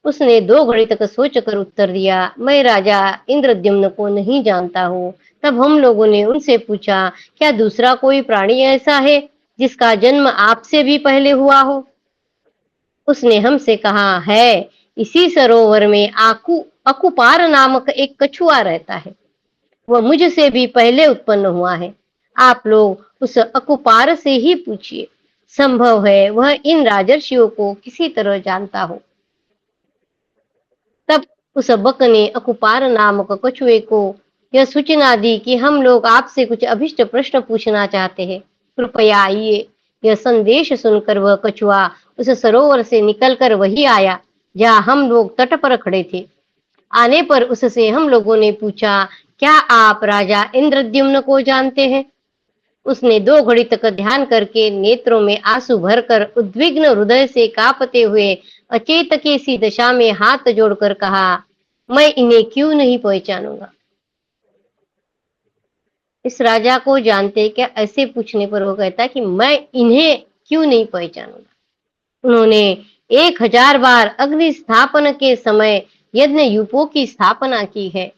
उसने 2 घड़ी तक सोचकर उत्तर दिया, मैं राजा इंद्रद्युम्न को नहीं जानता हूँ। तब हम लोगों ने उनसे पूछा, क्या दूसरा कोई प्राणी ऐसा है जिसका जन्म आपसे भी पहले हुआ हो? उसने हमसे कहा, है, इसी सरोवर में अकुपार नामक एक कछुआ रहता है। वह मुझसे भी पहले उत्पन्न हुआ है। आप लोग उस अकुपार से ही पूछिए। संभव है वह इन राजर्षियों को किसी तरह जानता हो। तब उस बक ने अकुपार नामक कछुए को यह सूचना दी कि हम लोग आपसे कुछ अभिष्ट प्रश्न पूछना चाहते हैं, कृपया आइए। यह संदेश सुनकर वह कछुआ उस सरोवर से निकलकर वही आया जहां हम लोग तट पर खड़े थे। आने पर उससे हम लोगों ने पूछा, क्या आप राजा इंद्रद्युम्न को जानते हैं? उसने 2 घड़ी तक ध्यान करके नेत्रों में आंसू भरकर उद्विग्न हृदय से कांपते हुए अचेत की सी दशा में हाथ जोड़कर कहा, मैं इन्हें क्यों नहीं पहचानूंगा? इस राजा को जानते क्या? ऐसे पूछने पर वो कहता कि मैं इन्हें क्यों नहीं पहचानूंगा। उन्होंने 1000 बार अग्नि स्थापन के समय यज्ञ यूपों की स्थापना की है।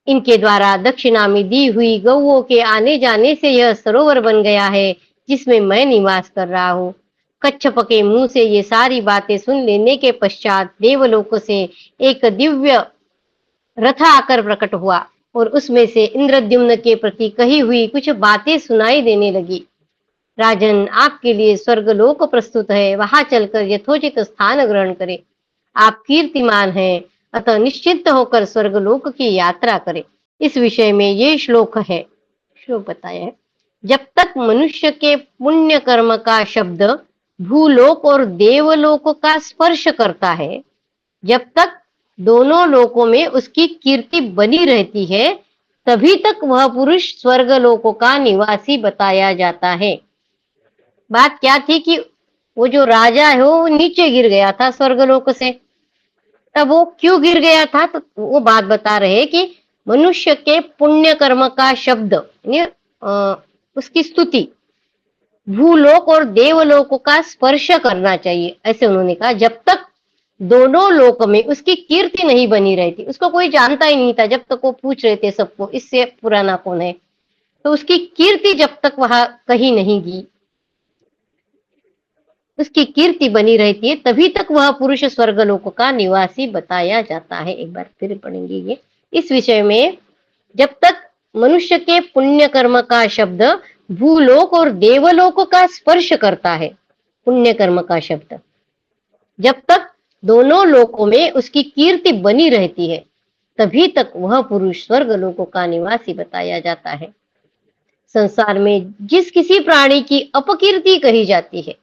इनके द्वारा दक्षिणा में दी हुई गौओं के आने जाने से यह सरोवर बन गया है जिसमें मैं निवास कर रहा हूँ। कच्छप के मुंह से ये सारी बातें सुन लेने के पश्चात देवलोक से एक दिव्य रथ आकर प्रकट हुआ और उसमें से इंद्रद्युम्न के प्रति कही हुई कुछ बातें सुनाई देने लगी। राजन, आपके लिए स्वर्गलोक प्रस्तुत है, वहां चलकर यथोचित स्थान ग्रहण करें। आप कीर्तिमान हैं, अतः निश्चिंत होकर स्वर्गलोक की यात्रा करें। इस विषय में ये श्लोक बताया है। जब तक मनुष्य के पुण्य कर्म का शब्द भूलोक और देवलोक का स्पर्श करता है, जब तक दोनों लोकों में उसकी कीर्ति बनी रहती है, तभी तक वह पुरुष स्वर्गलोक का निवासी बताया जाता है। बात क्या थी कि वो जो राजा है वो नीचे गिर गया था स्वर्गलोक से। तब वो क्यों गिर गया था, तो वो बात बता रहे कि मनुष्य के पुण्य कर्म का शब्द, उसकी स्तुति भूलोक और देवलोक का स्पर्श करना चाहिए। ऐसे उन्होंने कहा, जब तक दोनों लोक में उसकी कीर्ति नहीं बनी रहती, उसको कोई जानता ही नहीं था। जब तक वो पूछ रहे थे सबको इससे पुराना कौन है, तो उसकी कीर्ति जब तक वहां कहीं नहीं गई, उसकी कीर्ति बनी रहती है, तभी तक वह पुरुष स्वर्गलोक का निवासी बताया जाता है। एक बार फिर पढ़ेंगे ये इस विषय में। जब तक मनुष्य के पुण्य कर्म का शब्द भूलोक और देवलोक का स्पर्श करता है, पुण्य कर्म का शब्द जब तक दोनों लोकों में उसकी कीर्ति बनी रहती है, तभी तक वह पुरुष स्वर्ग लोकों का निवासी बताया जाता है। संसार में जिस किसी प्राणी की अपकीर्ति कही जाती है,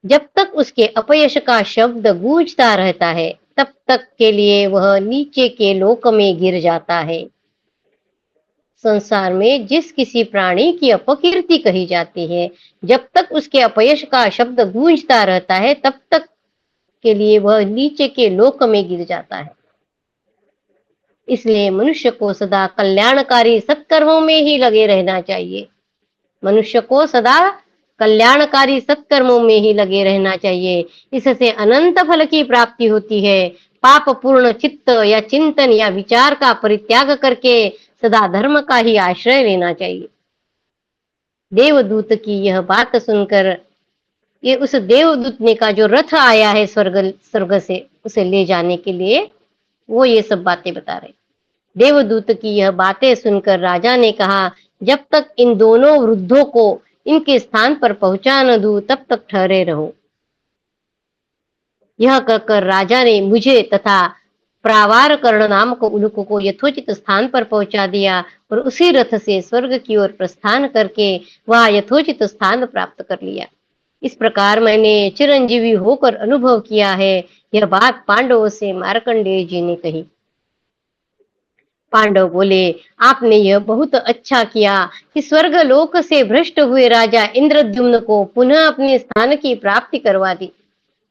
जब तक उसके अपयश का शब्द गूंजता रहता है, तब तक के लिए वह नीचे के लोक में गिर जाता है। संसार में जिस किसी प्राणी की अपकीर्ति कही जाती है, जब तक उसके अपयश का शब्द गूंजता रहता है, तब तक के लिए वह नीचे के लोक में गिर जाता है। इसलिए मनुष्य को सदा कल्याणकारी सत्कर्मों में ही लगे रहना चाहिए। मनुष्य को सदा कल्याणकारी सत्कर्मों में ही लगे रहना चाहिए। इससे अनंत फल की प्राप्ति होती है। पाप पूर्ण चित्त या चिंतन या विचार का परित्याग करके सदा धर्म का ही आश्रय लेना चाहिए। देवदूत की यह बात सुनकर, ये उस देवदूत ने का जो रथ आया है स्वर्ग से उसे ले जाने के लिए, वो ये सब बातें बता रहे। देवदूत की यह बातें सुनकर राजा ने कहा, जब तक इन दोनों वृद्धों को इनके स्थान पर पहुंचा न दूं, तब तक ठहरे रहो। यह कहकर राजा ने मुझे तथा प्रावार कर्ण नामक उल्लू को यथोचित स्थान पर पहुंचा दिया और उसी रथ से स्वर्ग की ओर प्रस्थान करके वह यथोचित स्थान प्राप्त कर लिया। इस प्रकार मैंने चिरंजीवी होकर अनुभव किया है। यह बात पांडवों से मार्कंडेय जी ने कही। पांडव बोले, आपने यह बहुत अच्छा किया कि स्वर्ग लोक से भ्रष्ट हुए राजा इंद्रद्युम्न को पुनः अपने स्थान की प्राप्ति करवा दी।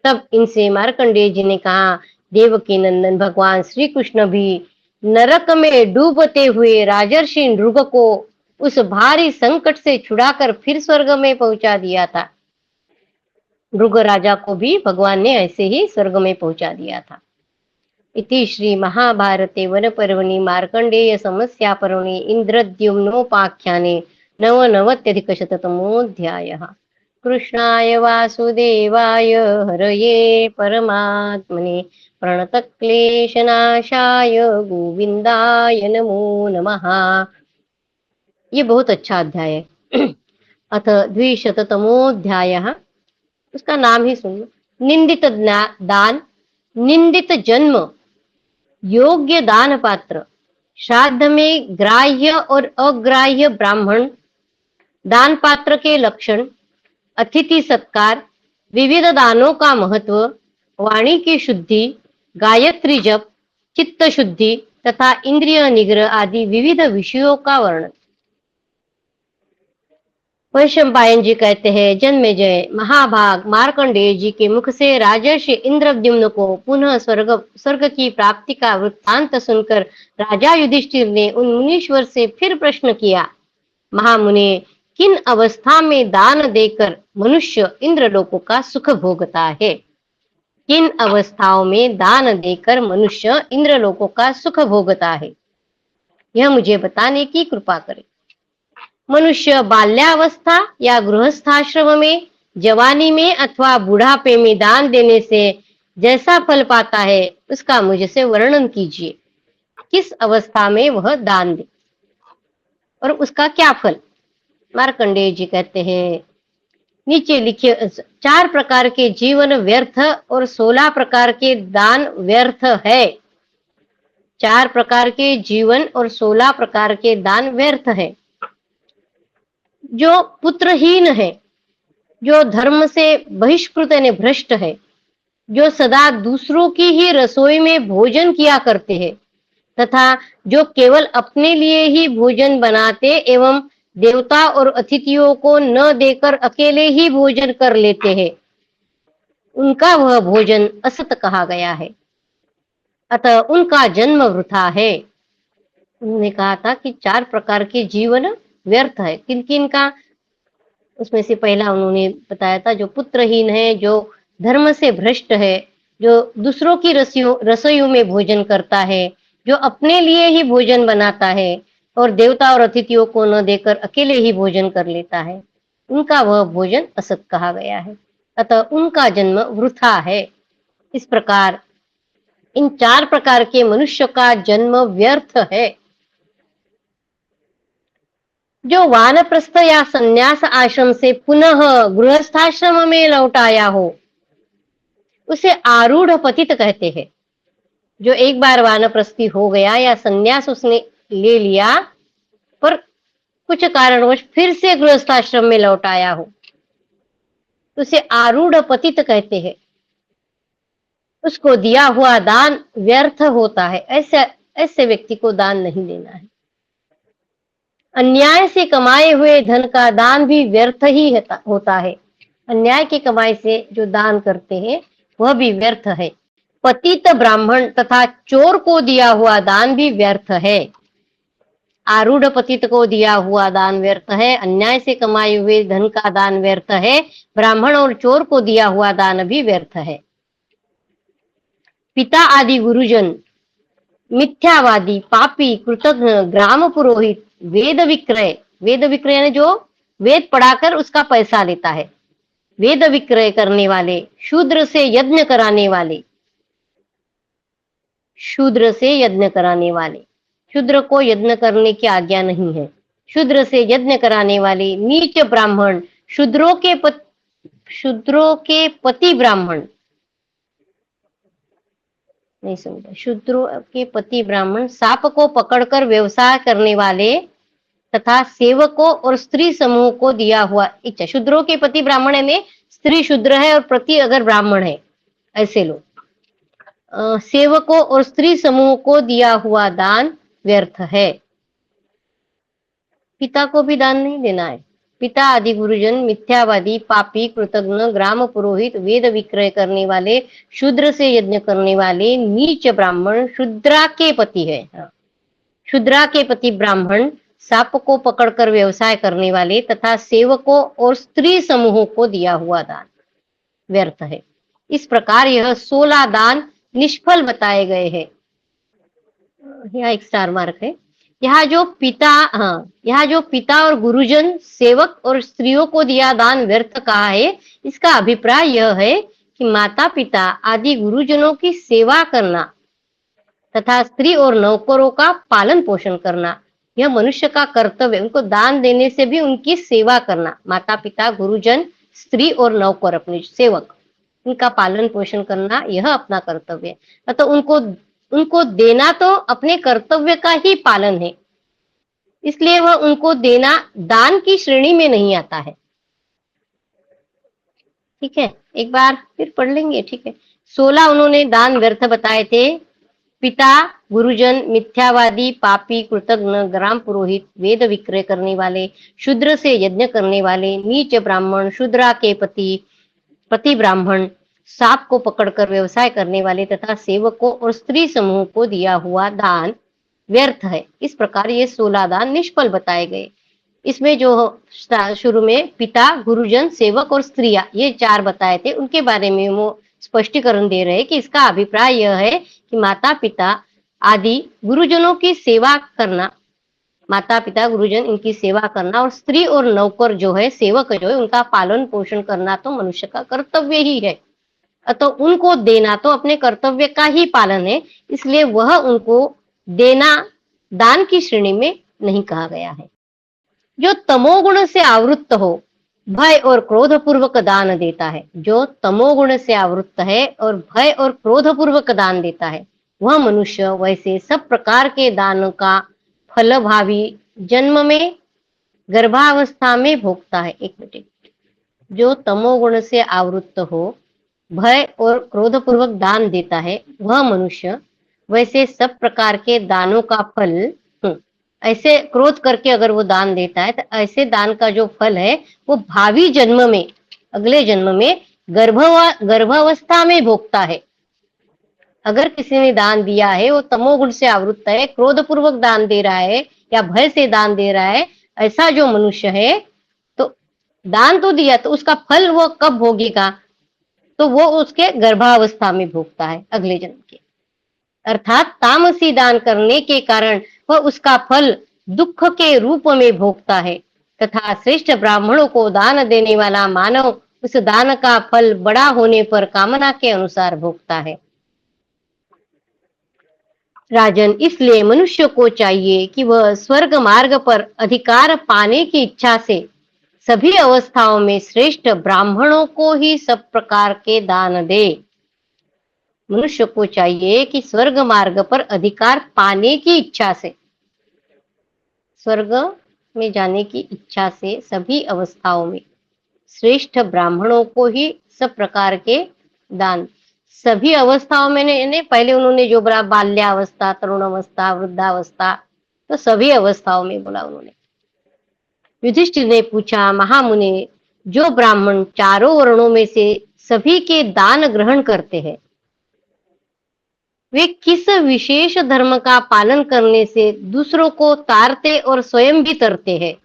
तब इनसे मार्कंडेय जी ने कहा, देवकी नंदन भगवान श्री कृष्ण भी नरक में डूबते हुए राजर्षि नृग को उस भारी संकट से छुड़ाकर फिर स्वर्ग में पहुंचा दिया था। नृग राजा को भी भगवान ने ऐसे ही स्वर्ग में पहुंचा दिया था। इति श्री महाभारते वन पर्वणि मार्कंडेय समस्या पर्वणि इंद्रद्युम्नोपाख्याने नवनवत्यधिकशततमोऽध्यायः। कृष्णाय वासुदेवाय हरये परमात्मने प्रणतक्लेशनाशाय गोविंदाय नमो नमः। ये बहुत अच्छा अध्याय है। अथ द्विशततमोऽध्यायः, उसका नाम ही सुन लो। निंदित दान, निंदित जन्म, योग्य दान पात्र, श्राद्ध में ग्राह्य और अग्राह्य ब्राह्मण, दान पात्र के लक्षण, अतिथि सत्कार, विविध दानों का महत्व, वाणी की शुद्धि, गायत्री जप, चित्त शुद्धि तथा इंद्रिय निग्रह आदि विविध विषयों का वर्णन। वैशंपायन जी कहते हैं, जन्मेजय महाभाग मार्कंडेय जी के मुख से राजर्षि इंद्रद्युम्न को पुनः स्वर्ग की प्राप्ति का वृत्तांत सुनकर राजा युधिष्ठिर ने उन मुनीश्वर से फिर प्रश्न किया, महामुने, किन अवस्था में दान देकर मनुष्य इंद्रलोकों का सुख भोगता है? किन अवस्थाओं में दान देकर मनुष्य इंद्रलोकों का सुख भोगता है, यह मुझे बताने की कृपा करें। मनुष्य बाल्यावस्था या गृहस्थाश्रम में, जवानी में अथवा बुढ़ापे में दान देने से जैसा फल पाता है, उसका मुझसे वर्णन कीजिए। किस अवस्था में वह दान दे और उसका क्या फल? मार्कंडेय जी कहते हैं, नीचे लिखे 4 प्रकार के जीवन व्यर्थ और 16 प्रकार के दान व्यर्थ है। 4 प्रकार के जीवन और 16 प्रकार के दान व्यर्थ है। जो पुत्रहीन है, जो धर्म से बहिष्कृत यानी भ्रष्ट है, जो सदा दूसरों की ही रसोई में भोजन किया करते हैं तथा जो केवल अपने लिए ही भोजन बनाते एवं देवता और अतिथियों को न देकर अकेले ही भोजन कर लेते हैं, उनका वह भोजन असत कहा गया है, अतः उनका जन्म वृथा है। उन्होंने कहा था कि 4 प्रकार के जीवन व्यर्थ है। किन किन का? उसमें से पहला उन्होंने बताया था, जो पुत्रहीन है, जो धर्म से भ्रष्ट है, जो दूसरों की रसोइयों में भोजन करता है, जो अपने लिए ही भोजन बनाता है और देवता और अतिथियों को न देकर अकेले ही भोजन कर लेता है, उनका वह भोजन असत कहा गया है, अतः उनका जन्म वृथा है। इस प्रकार इन 4 प्रकार के मनुष्य का जन्म व्यर्थ है। जो वानप्रस्थ या संन्यास आश्रम से पुनः गृहस्थाश्रम में लौट आया हो, उसे आरूढ़ पतित कहते हैं। जो एक बार वानप्रस्थी हो गया या संन्यास उसने ले लिया, पर कुछ कारणवश फिर से गृहस्थाश्रम में लौट आया हो, उसे आरूढ़ पतित कहते हैं। उसको दिया हुआ दान व्यर्थ होता है। ऐसे व्यक्ति को दान नहीं देना है। अन्याय से कमाए हुए धन का दान भी व्यर्थ ही होता है। अन्याय की कमाई से जो दान करते हैं वह भी व्यर्थ है। पतित ब्राह्मण तथा चोर को दिया हुआ दान भी व्यर्थ है। आरूढ़ पतित को दिया हुआ दान व्यर्थ है, अन्याय से कमाए हुए धन का दान व्यर्थ है, ब्राह्मण और चोर को दिया हुआ दान भी व्यर्थ है। पिता आदि गुरुजन, मिथ्यावादी, पापी, कृतघ्न, ग्राम पुरोहित, वेद विक्रय यानी जो वेद पढ़ाकर उसका पैसा लेता है, वेद विक्रय करने वाले, शूद्र से यज्ञ कराने वाले, शूद्र से यज्ञ कराने वाले, शूद्र को यज्ञ करने की आज्ञा नहीं है, शूद्र से यज्ञ कराने वाले, नीच ब्राह्मण, शूद्रों के पति ब्राह्मण, नहीं समझा, शूद्रों के पति ब्राह्मण, सांप को पकड़कर व्यवसाय करने वाले तथा सेवकों और स्त्री समूह को दिया हुआ इच्छा। शूद्रों के पति ब्राह्मण यानी स्त्री शूद्र है और पति अगर ब्राह्मण है, ऐसे लोग। सेवकों और स्त्री समूह को दिया हुआ दान व्यर्थ है। पिता को भी दान नहीं देना है। पिता आदि गुरुजन, मिथ्यावादी, पापी, कृतघ्न, ग्राम पुरोहित, वेद विक्रय करने वाले, शूद्र से यज्ञ करने वाले, नीच ब्राह्मण, शूद्रा के पति है, शूद्रा के पति ब्राह्मण, सांप को पकड़कर व्यवसाय करने वाले तथा सेवकों और स्त्री समूहों को दिया हुआ दान व्यर्थ है। इस प्रकार यह 16 दान निष्फल बताए गए हैं। यहाँ एक स्टार मार्क है। यहाँ जो पिता और गुरुजन, सेवक और स्त्रियों को दिया दान व्यर्थ कहा है, इसका अभिप्राय यह है कि माता पिता आदि गुरुजनों की सेवा करना तथा स्त्री और नौकरों का पालन पोषण करना यह मनुष्य का कर्तव्य। उनको दान देने से भी उनकी सेवा करना, माता पिता, गुरुजन, स्त्री और नौकर, अपने सेवक, उनका पालन पोषण करना यह अपना कर्तव्य है। तो उनको देना तो अपने कर्तव्य का ही पालन है, इसलिए वह उनको देना दान की श्रेणी में नहीं आता है। ठीक है, एक बार फिर पढ़ लेंगे। ठीक है, 16 उन्होंने दान व्यर्थ बताए थे। पिता, गुरुजन, मिथ्यावादी, पापी, कृतघ्न, ग्राम पुरोहित, वेद विक्रय करने वाले, शूद्र से यज्ञ करने वाले, नीच ब्राह्मण, शूद्रा के पति ब्राह्मण, सांप को पकड़कर व्यवसाय करने वाले तथा सेवकों और स्त्री समूह को दिया हुआ दान व्यर्थ है। इस प्रकार ये 16 दान निष्फल बताए गए। इसमें जो शुरू में पिता, गुरुजन, सेवक और स्त्रियां, ये 4 बताए थे, उनके बारे में वो स्पष्टीकरण दे रहे हैं कि इसका अभिप्राय यह है कि माता पिता आदि गुरुजनों की सेवा करना, माता पिता गुरुजन इनकी सेवा करना, और स्त्री और नौकर जो है, सेवक जो है, उनका पालन पोषण करना तो मनुष्य का कर्तव्य ही है। तो उनको देना तो अपने कर्तव्य का ही पालन है, इसलिए वह उनको देना दान की श्रेणी में नहीं कहा गया है। जो तमोगुण से आवृत्त हो, भय और क्रोध पूर्वक दान देता है, जो तमोगुण से आवृत्त है और भय और क्रोध पूर्वक दान देता है, वह मनुष्य वैसे सब प्रकार के दानों का फल भावी जन्म में, गर्भावस्था में भोगता है। एक मिनट, जो तमोगुण से आवृत्त हो, भय और क्रोध पूर्वक दान देता है, वह मनुष्य वैसे सब प्रकार के दानों का फल, ऐसे क्रोध करके अगर वो दान देता है तो ऐसे दान का जो फल है वो भावी जन्म में, अगले जन्म में गर्भावस्था में भोगता है। अगर किसी ने दान दिया है, वो तमोगुण से आवृत्त है, क्रोध पूर्वक दान दे रहा है या भय से दान दे रहा है, ऐसा जो मनुष्य है तो दान तो दिया, तो उसका फल वो कब भोगेगा? तो वो उसके गर्भावस्था में भोगता है, अगले जन्म के। अर्थात तामसी दान करने के कारण वह उसका फल दुख के रूप में भोगता है, तथा श्रेष्ठ ब्राह्मणों को दान देने वाला मानव उस दान का फल बड़ा होने पर कामना के अनुसार भोगता है। राजन, इसलिए मनुष्य को चाहिए कि वह स्वर्ग मार्ग पर अधिकार पाने की इच्छा से सभी अवस्थाओं में श्रेष्ठ ब्राह्मणों को ही सब प्रकार के दान दे। मनुष्य को चाहिए कि स्वर्ग मार्ग पर अधिकार पाने की इच्छा से, स्वर्ग में जाने की इच्छा से सभी अवस्थाओं में श्रेष्ठ ब्राह्मणों को ही सब प्रकार के दान, सभी अवस्थाओं में ने पहले उन्होंने जो बोला बाल्यावस्था, तरुण अवस्था, वृद्धावस्था, तो सभी अवस्थाओं में बोला उन्होंने। युधिष्ठिर ने पूछा, महामुनि, जो ब्राह्मण चारों वर्णों में से सभी के दान ग्रहण करते हैं, वे किस विशेष धर्म का पालन करने से दूसरों को तारते और स्वयं भी तरते हैं?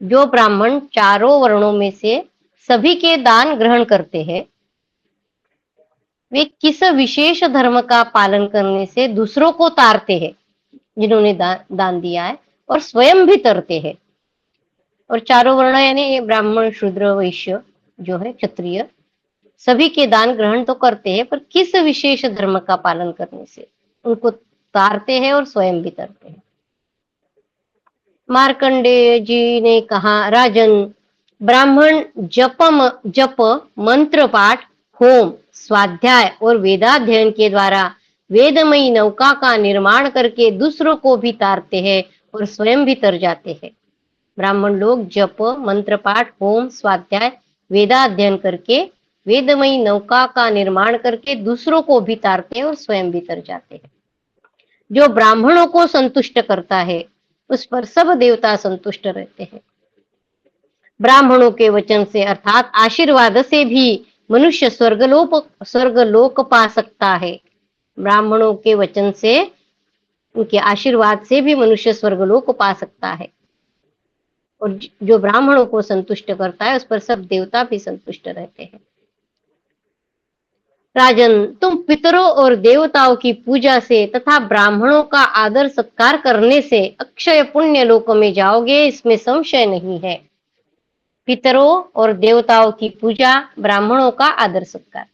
जो ब्राह्मण चारों वर्णों में से सभी के दान ग्रहण करते हैं, वे किस विशेष धर्म का पालन करने से दूसरों को तारते हैं, जिन्होंने दान दिया है, और स्वयं भी तरते हैं। और चारों वर्ण यानी ब्राह्मण, शूद्र, वैश्य जो है, क्षत्रिय, सभी के दान ग्रहण तो करते हैं, पर किस विशेष धर्म का पालन करने से उनको तारते हैं और स्वयं भी तरते हैं। मार्कंडेय जी ने कहा, राजन, ब्राह्मण जप, मंत्र पाठ, होम, स्वाध्याय और वेदाध्ययन के द्वारा वेदमयी नौका का निर्माण करके दूसरों को भी तारते हैं और स्वयं भी तर जाते हैं। ब्राह्मण लोग जप, मंत्र पाठ, होम, स्वाध्याय, वेदाध्ययन करके वेदमयी नौका का निर्माण करके दूसरों को भी तारते हैं और स्वयं भी तर जाते हैं। जो ब्राह्मणों को संतुष्ट करता है, उस पर सब देवता संतुष्ट रहते हैं। ब्राह्मणों के वचन से अर्थात आशीर्वाद से भी मनुष्य स्वर्गलोक पा सकता है। ब्राह्मणों के वचन से, उनके आशीर्वाद से भी मनुष्य स्वर्गलोक पा सकता है। और जो ब्राह्मणों को संतुष्ट करता है, उस पर सब देवता भी संतुष्ट रहते हैं। राजन, तुम पितरों और देवताओं की पूजा से तथा ब्राह्मणों का आदर सत्कार करने से अक्षय पुण्य लोक में जाओगे, इसमें संशय नहीं है। पितरों और देवताओं की पूजा, ब्राह्मणों का आदर सत्कार,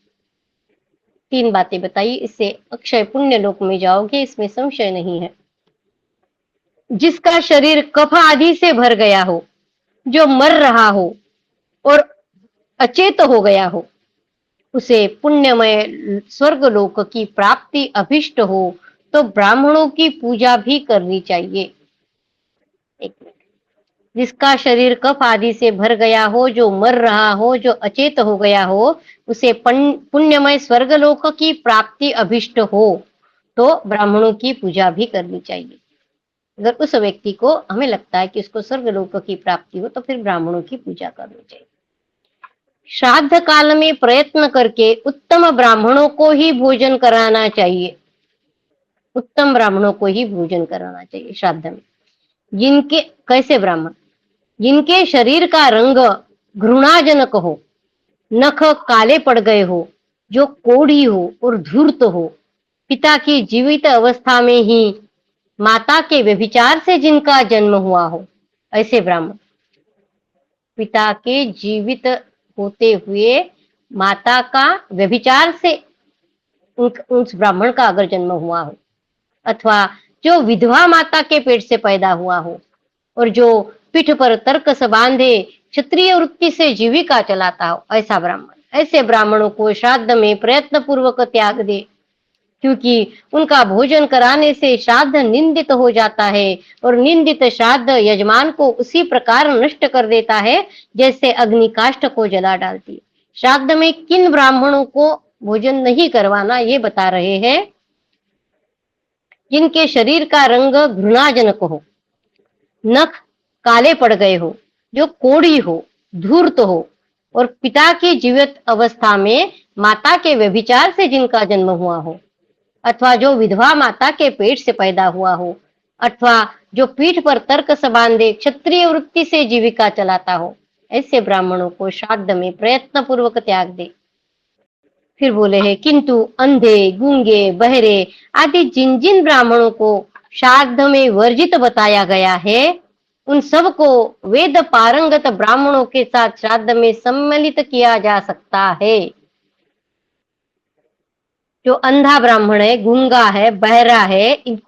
तीन बातें बताई, इससे अक्षय पुण्य लोक में जाओगे, इसमें संशय नहीं है। जिसका शरीर कफ आदि से भर गया हो, जो मर रहा हो और अचेत हो गया हो, उसे पुण्यमय स्वर्गलोक की प्राप्ति अभिष्ट हो तो ब्राह्मणों की पूजा भी करनी चाहिए। एक मिनट, जिसका शरीर कफ आदि से भर गया हो, जो मर रहा हो, जो अचेत हो गया हो, उसे पुण्यमय स्वर्गलोक की प्राप्ति अभिष्ट हो तो ब्राह्मणों की पूजा भी करनी चाहिए। अगर उस व्यक्ति को हमें लगता है कि उसको स्वर्गलोक की प्राप्ति हो, तो फिर ब्राह्मणों की पूजा करनी चाहिए। श्राद्ध काल में प्रयत्न करके उत्तम ब्राह्मणों को ही भोजन कराना चाहिए। उत्तम ब्राह्मणों को ही भोजन कराना चाहिए श्राद्ध में। जिनके, कैसे ब्राह्मण? जिनके शरीर का रंग घृणाजनक हो, नख काले पड़ गए हो, जो कोढ़ी हो और धूर्त हो, पिता की जीवित अवस्था में ही माता के व्यभिचार से जिनका जन्म हुआ हो, ऐसे ब्राह्मण। पिता के जीवित होते हुए माता का व्यभिचार से उस ब्राह्मण का अगर जन्म हुआ हो, अथवा जो विधवा माता के पेट से पैदा हुआ हो और जो पीठ पर तर्कस बांधे क्षत्रिय वृत्ति से जीविका चलाता हो, ऐसा ब्राह्मण। ऐसे ब्राह्मणों को श्राद्ध में प्रयत्न पूर्वक त्याग दे, क्योंकि उनका भोजन कराने से श्राद्ध निंदित हो जाता है और निंदित श्राद्ध यजमान को उसी प्रकार नष्ट कर देता है जैसे अग्नि काष्ठ को जला डालती है। श्राद्ध में किन ब्राह्मणों को भोजन नहीं करवाना, ये बता रहे हैं। जिनके शरीर का रंग घृणाजनक हो, नख काले पड़ गए हो, जो कोढ़ी हो, धूर्त हो और पिता की जीवित अवस्था में माता के व्यभिचार से जिनका जन्म हुआ हो, अथवा जो विधवा माता के पेट से पैदा हुआ हो, अथवा जो पीठ पर तर्कस बांधे क्षत्रिय वृत्ति से जीविका चलाता हो, ऐसे ब्राह्मणों को श्राद्ध में प्रयत्न पूर्वक त्याग दे। फिर बोले हैं, किंतु अंधे, गूंगे, बहरे आदि जिन जिन ब्राह्मणों को श्राद्ध में वर्जित बताया गया है, उन सबको वेद पारंगत ब्राह्मणों के साथ श्राद्ध में सम्मिलित किया जा सकता है। जो अंधा ब्राह्मण है, गूंगा है, बहरा है, इन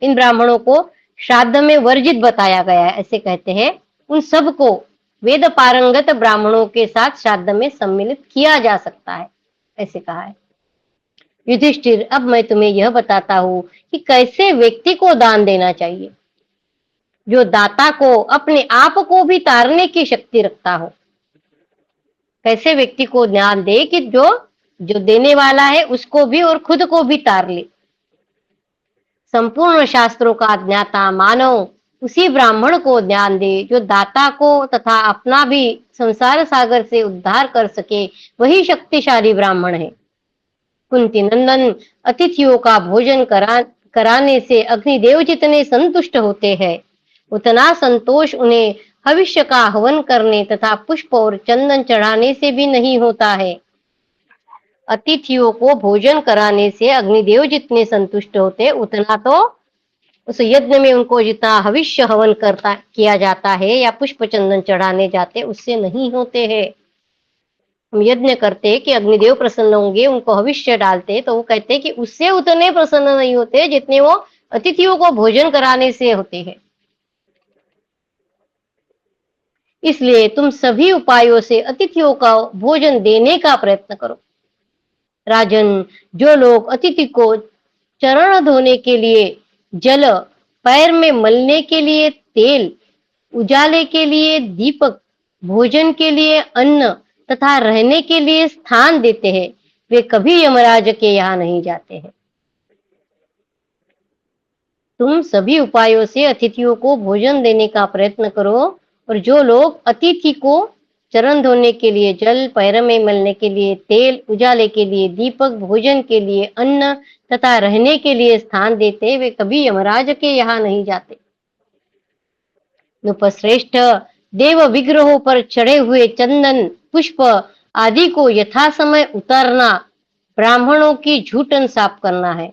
ब्राह्मणों को श्राद्ध में वर्जित बताया गया है, ऐसे कहते हैं। उन सबको वेद पारंगत ब्राह्मणों के साथ श्राद्ध में सम्मिलित किया जा सकता है, ऐसे कहा है। युधिष्ठिर, अब मैं तुम्हें यह बताता हूं कि कैसे व्यक्ति को दान देना चाहिए, जो दाता को अपने आप को भी तारने की शक्ति रखता हो। कैसे व्यक्ति को ज्ञान दे कि जो देने वाला है उसको भी और खुद को भी तार ले। संपूर्ण शास्त्रों का ज्ञाता मानव उसी ब्राह्मण को ज्ञान दे जो दाता को तथा अपना भी संसार सागर से उद्धार कर सके, वही शक्तिशाली ब्राह्मण है। कुंती नंदन, अतिथियों का भोजन कराने से अग्निदेव जितने संतुष्ट होते हैं, उतना संतोष उन्हें भविष्य का हवन करने तथा पुष्प और चंदन चढ़ाने से भी नहीं होता है। अतिथियों को भोजन कराने से अग्निदेव जितने संतुष्ट होते, उतना तो उस यज्ञ में उनको जितना भविष्य हवन किया जाता है या पुष्प चंदन चढ़ाने जाते, उससे नहीं होते हैं। हम यज्ञ करते कि अग्निदेव प्रसन्न होंगे, उनको भविष्य डालते, तो वो कहते कि उससे उतने प्रसन्न नहीं होते जितने वो अतिथियों को भोजन कराने से होते हैं। इसलिए तुम सभी उपायों से अतिथियों का भोजन देने का प्रयत्न करो। राजन, जो लोग अतिथि को चरण धोने के लिए जल, पैर में मलने के लिए तेल, उजाले के लिए दीपक, भोजन के लिए अन्न तथा रहने के लिए स्थान देते हैं, वे कभी यमराज के यहाँ नहीं जाते हैं। तुम सभी उपायों से अतिथियों को भोजन देने का प्रयत्न करो, और जो लोग अतिथि को चरण धोने के लिए जल, पैर में मलने के लिए तेल, उजाले के लिए दीपक, भोजन के लिए अन्न तथा रहने के लिए स्थान देते, वे कभी यमराज के यहाँ नहीं जाते। नृपश्रेष्ठ, देव विग्रहों पर चढ़े हुए चंदन, पुष्प आदि को यथा समय उतारना ब्राह्मणों की झूठन साफ करना है।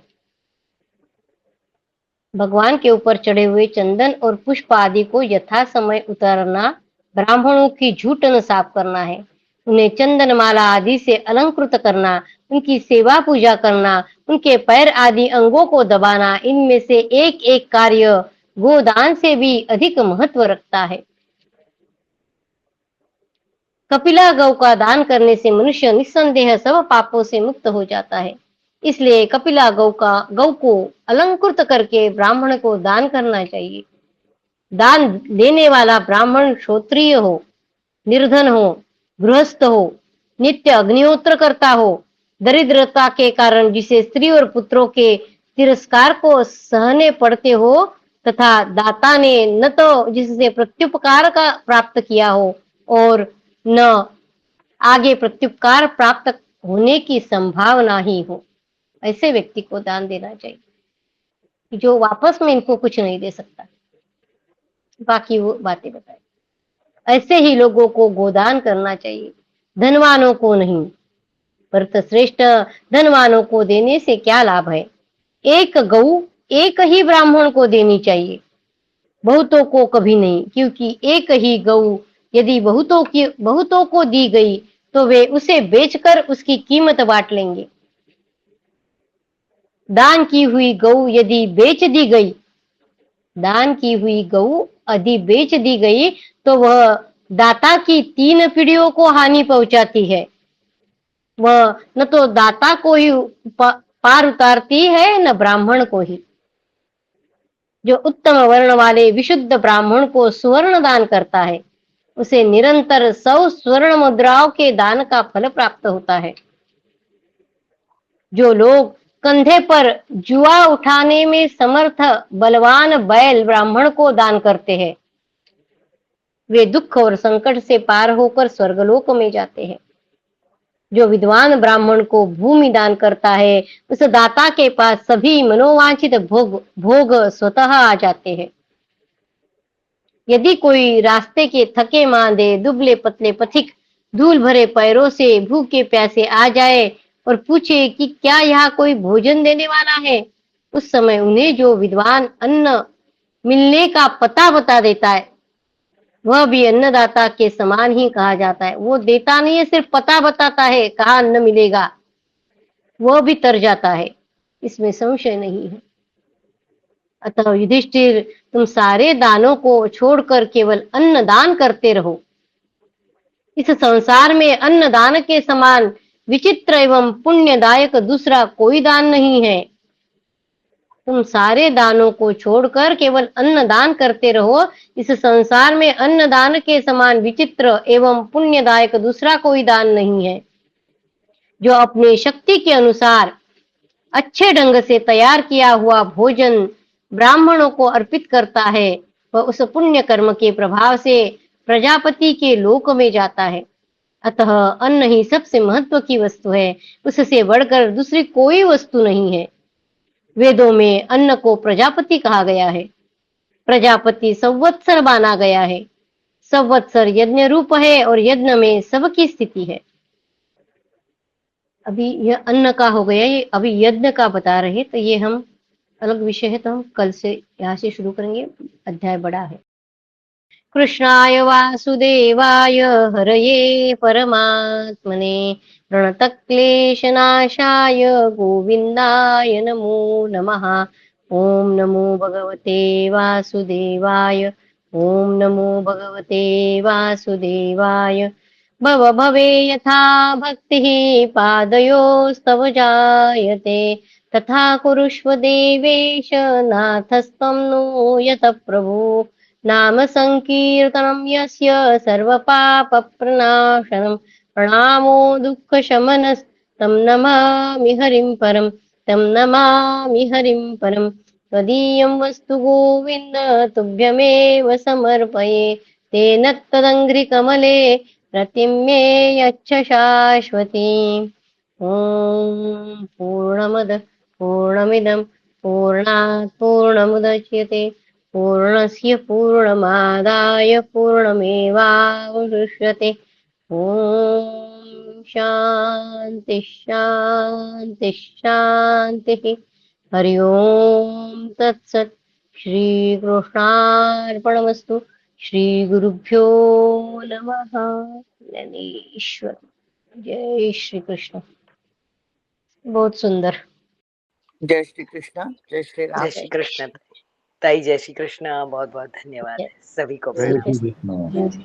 भगवान के ऊपर चढ़े हुए चंदन और पुष्प आदि को यथा समय उतारना ब्राह्मणों की झूठन साफ करना है। उन्हें चंदन माला आदि से अलंकृत करना, उनकी सेवा पूजा करना, उनके पैर आदि अंगों को दबाना, इनमें से एक एक कार्य गोदान से भी अधिक महत्व रखता है। कपिला गौ का दान करने से मनुष्य निस्संदेह सब पापों से मुक्त हो जाता है। इसलिए कपिला गौ को अलंकृत करके ब्राह्मण को दान करना चाहिए। दान देने वाला ब्राह्मण क्षत्रिय हो, निर्धन हो, गृहस्थ हो, नित्य अग्निहोत्र करता हो, दरिद्रता के कारण जिसे स्त्री और पुत्रों के तिरस्कार को सहने पड़ते हो, तथा दाता ने न तो जिससे प्रत्युपकार का प्राप्त किया हो और न आगे प्रत्युपकार प्राप्त होने की संभावना ही हो, ऐसे व्यक्ति को दान देना चाहिए, जो वापस में इनको कुछ नहीं दे सकता। बाकी वो बातें बताए। ऐसे ही लोगों को गोदान करना चाहिए, धनवानों को नहीं। भरत श्रेष्ठ, धनवानों को देने से क्या लाभ है? एक गऊ एक ही ब्राह्मण को देनी चाहिए, बहुतों को कभी नहीं, क्योंकि एक ही गऊ यदि बहुतों को दी गई तो वे उसे बेचकर उसकी कीमत बांट लेंगे। दान की हुई गऊ यदि बेच दी गई, दान की हुई गऊ यदि बेच दी गई तो वह दाता की 3 पीढ़ियों को हानि पहुंचाती है। वह न तो दाता को ही पार उतारती है, न ब्राह्मण को ही। जो उत्तम वर्ण वाले विशुद्ध ब्राह्मण को सुवर्ण दान करता है, उसे निरंतर 100 स्वर्ण मुद्राओं के दान का फल प्राप्त होता है। जो लोग कंधे पर जुआ उठाने में समर्थ बलवान बैल ब्राह्मण को दान करते हैं, वे दुख और संकट से पार होकर स्वर्गलोक में जाते हैं। जो विद्वान ब्राह्मण को भूमि दान करता है, उस दाता के पास सभी मनोवांछित भोग स्वतः आ जाते हैं। यदि कोई रास्ते के थके मांदे दुबले पतले पथिक धूल भरे पैरों से भूखे प्यासे आ जाए और पूछे कि क्या यहाँ कोई भोजन देने वाला है, उस समय उन्हें जो विद्वान अन्न मिलने का पता बता देता है वह भी अन्नदाता के समान ही कहा जाता है। वो देता नहीं है, सिर्फ पता बताता है कहाँ अन्न मिलेगा, वह भी तर जाता है, इसमें संशय नहीं है। अतः युधिष्ठिर, तुम सारे दानों को छोड़कर केवल अन्न दान करते रहो। इस संसार में अन्न दान के समान विचित्र एवं पुण्यदायक दूसरा कोई दान नहीं है। तुम सारे दानों को छोड़कर केवल अन्न दान करते रहो। इस संसार में अन्न दान के समान विचित्र एवं पुण्यदायक दूसरा कोई दान नहीं है। जो अपनी शक्ति के अनुसार अच्छे ढंग से तैयार किया हुआ भोजन ब्राह्मणों को अर्पित करता है, वह उस पुण्य कर्म के प्रभाव से प्रजापति के लोक में जाता है। अतः अन्न ही सबसे महत्व की वस्तु है, उससे बढ़कर दूसरी कोई वस्तु नहीं है। वेदों में अन्न को प्रजापति कहा गया है। प्रजापति संवत्सर माना गया है। संवत्सर यज्ञ रूप है और यज्ञ में सबकी स्थिति है। अभी यह अन्न का हो गया, ये अभी यज्ञ का बता रहे, तो ये हम अलग विषय है, तो हम कल से यहाँ से शुरू करेंगे। अध्याय बड़ा है। कृष्णाय वासुदेवाय हरये परमात्मने प्रणतक्लेशनाशाय गोविन्दाय नमो नमः। ओम नमो भगवते वासुदेवाय। ओम नमो भगवते वासुदेवाय। भव भवे यथा भक्तिः पादयोस्तव जायते तथा कुरुष्व देवेश नाथस्त्वं नो यतः प्रभो। नाम संकीर्तनं यस्य सर्वपापप्रणाशनं प्रणामो दुःखशमनस्तं नमामि हरिं परं। तं नमामि हरिं परं। त्वदीयं वस्तु गोविन्द तुभ्यमेव समर्पये। तेन तदङ्घ्रिकमले रतिं मे यच्छ शाश्वतीम्। ॐ पूर्णमदः पूर्णमिदं पूर्णात् पूर्णमुदच्यते पूर्णस्य पूर्णमादाय पूर्णमेवावशिष्यते। ॐ शान्ति शान्ति शान्तिः। हरि ओम तत्सत्। श्रीकृष्णार्पणमस्तु। श्री गुरुभ्यो नमः। ज्ञानेश्वर। जय श्री कृष्ण। बहुत सुंदर। जय श्री कृष्ण। जय श्री राम। जय श्री कृष्ण ताई। जय श्री कृष्ण। बहुत बहुत धन्यवाद सभी को। जय श्री कृष्ण।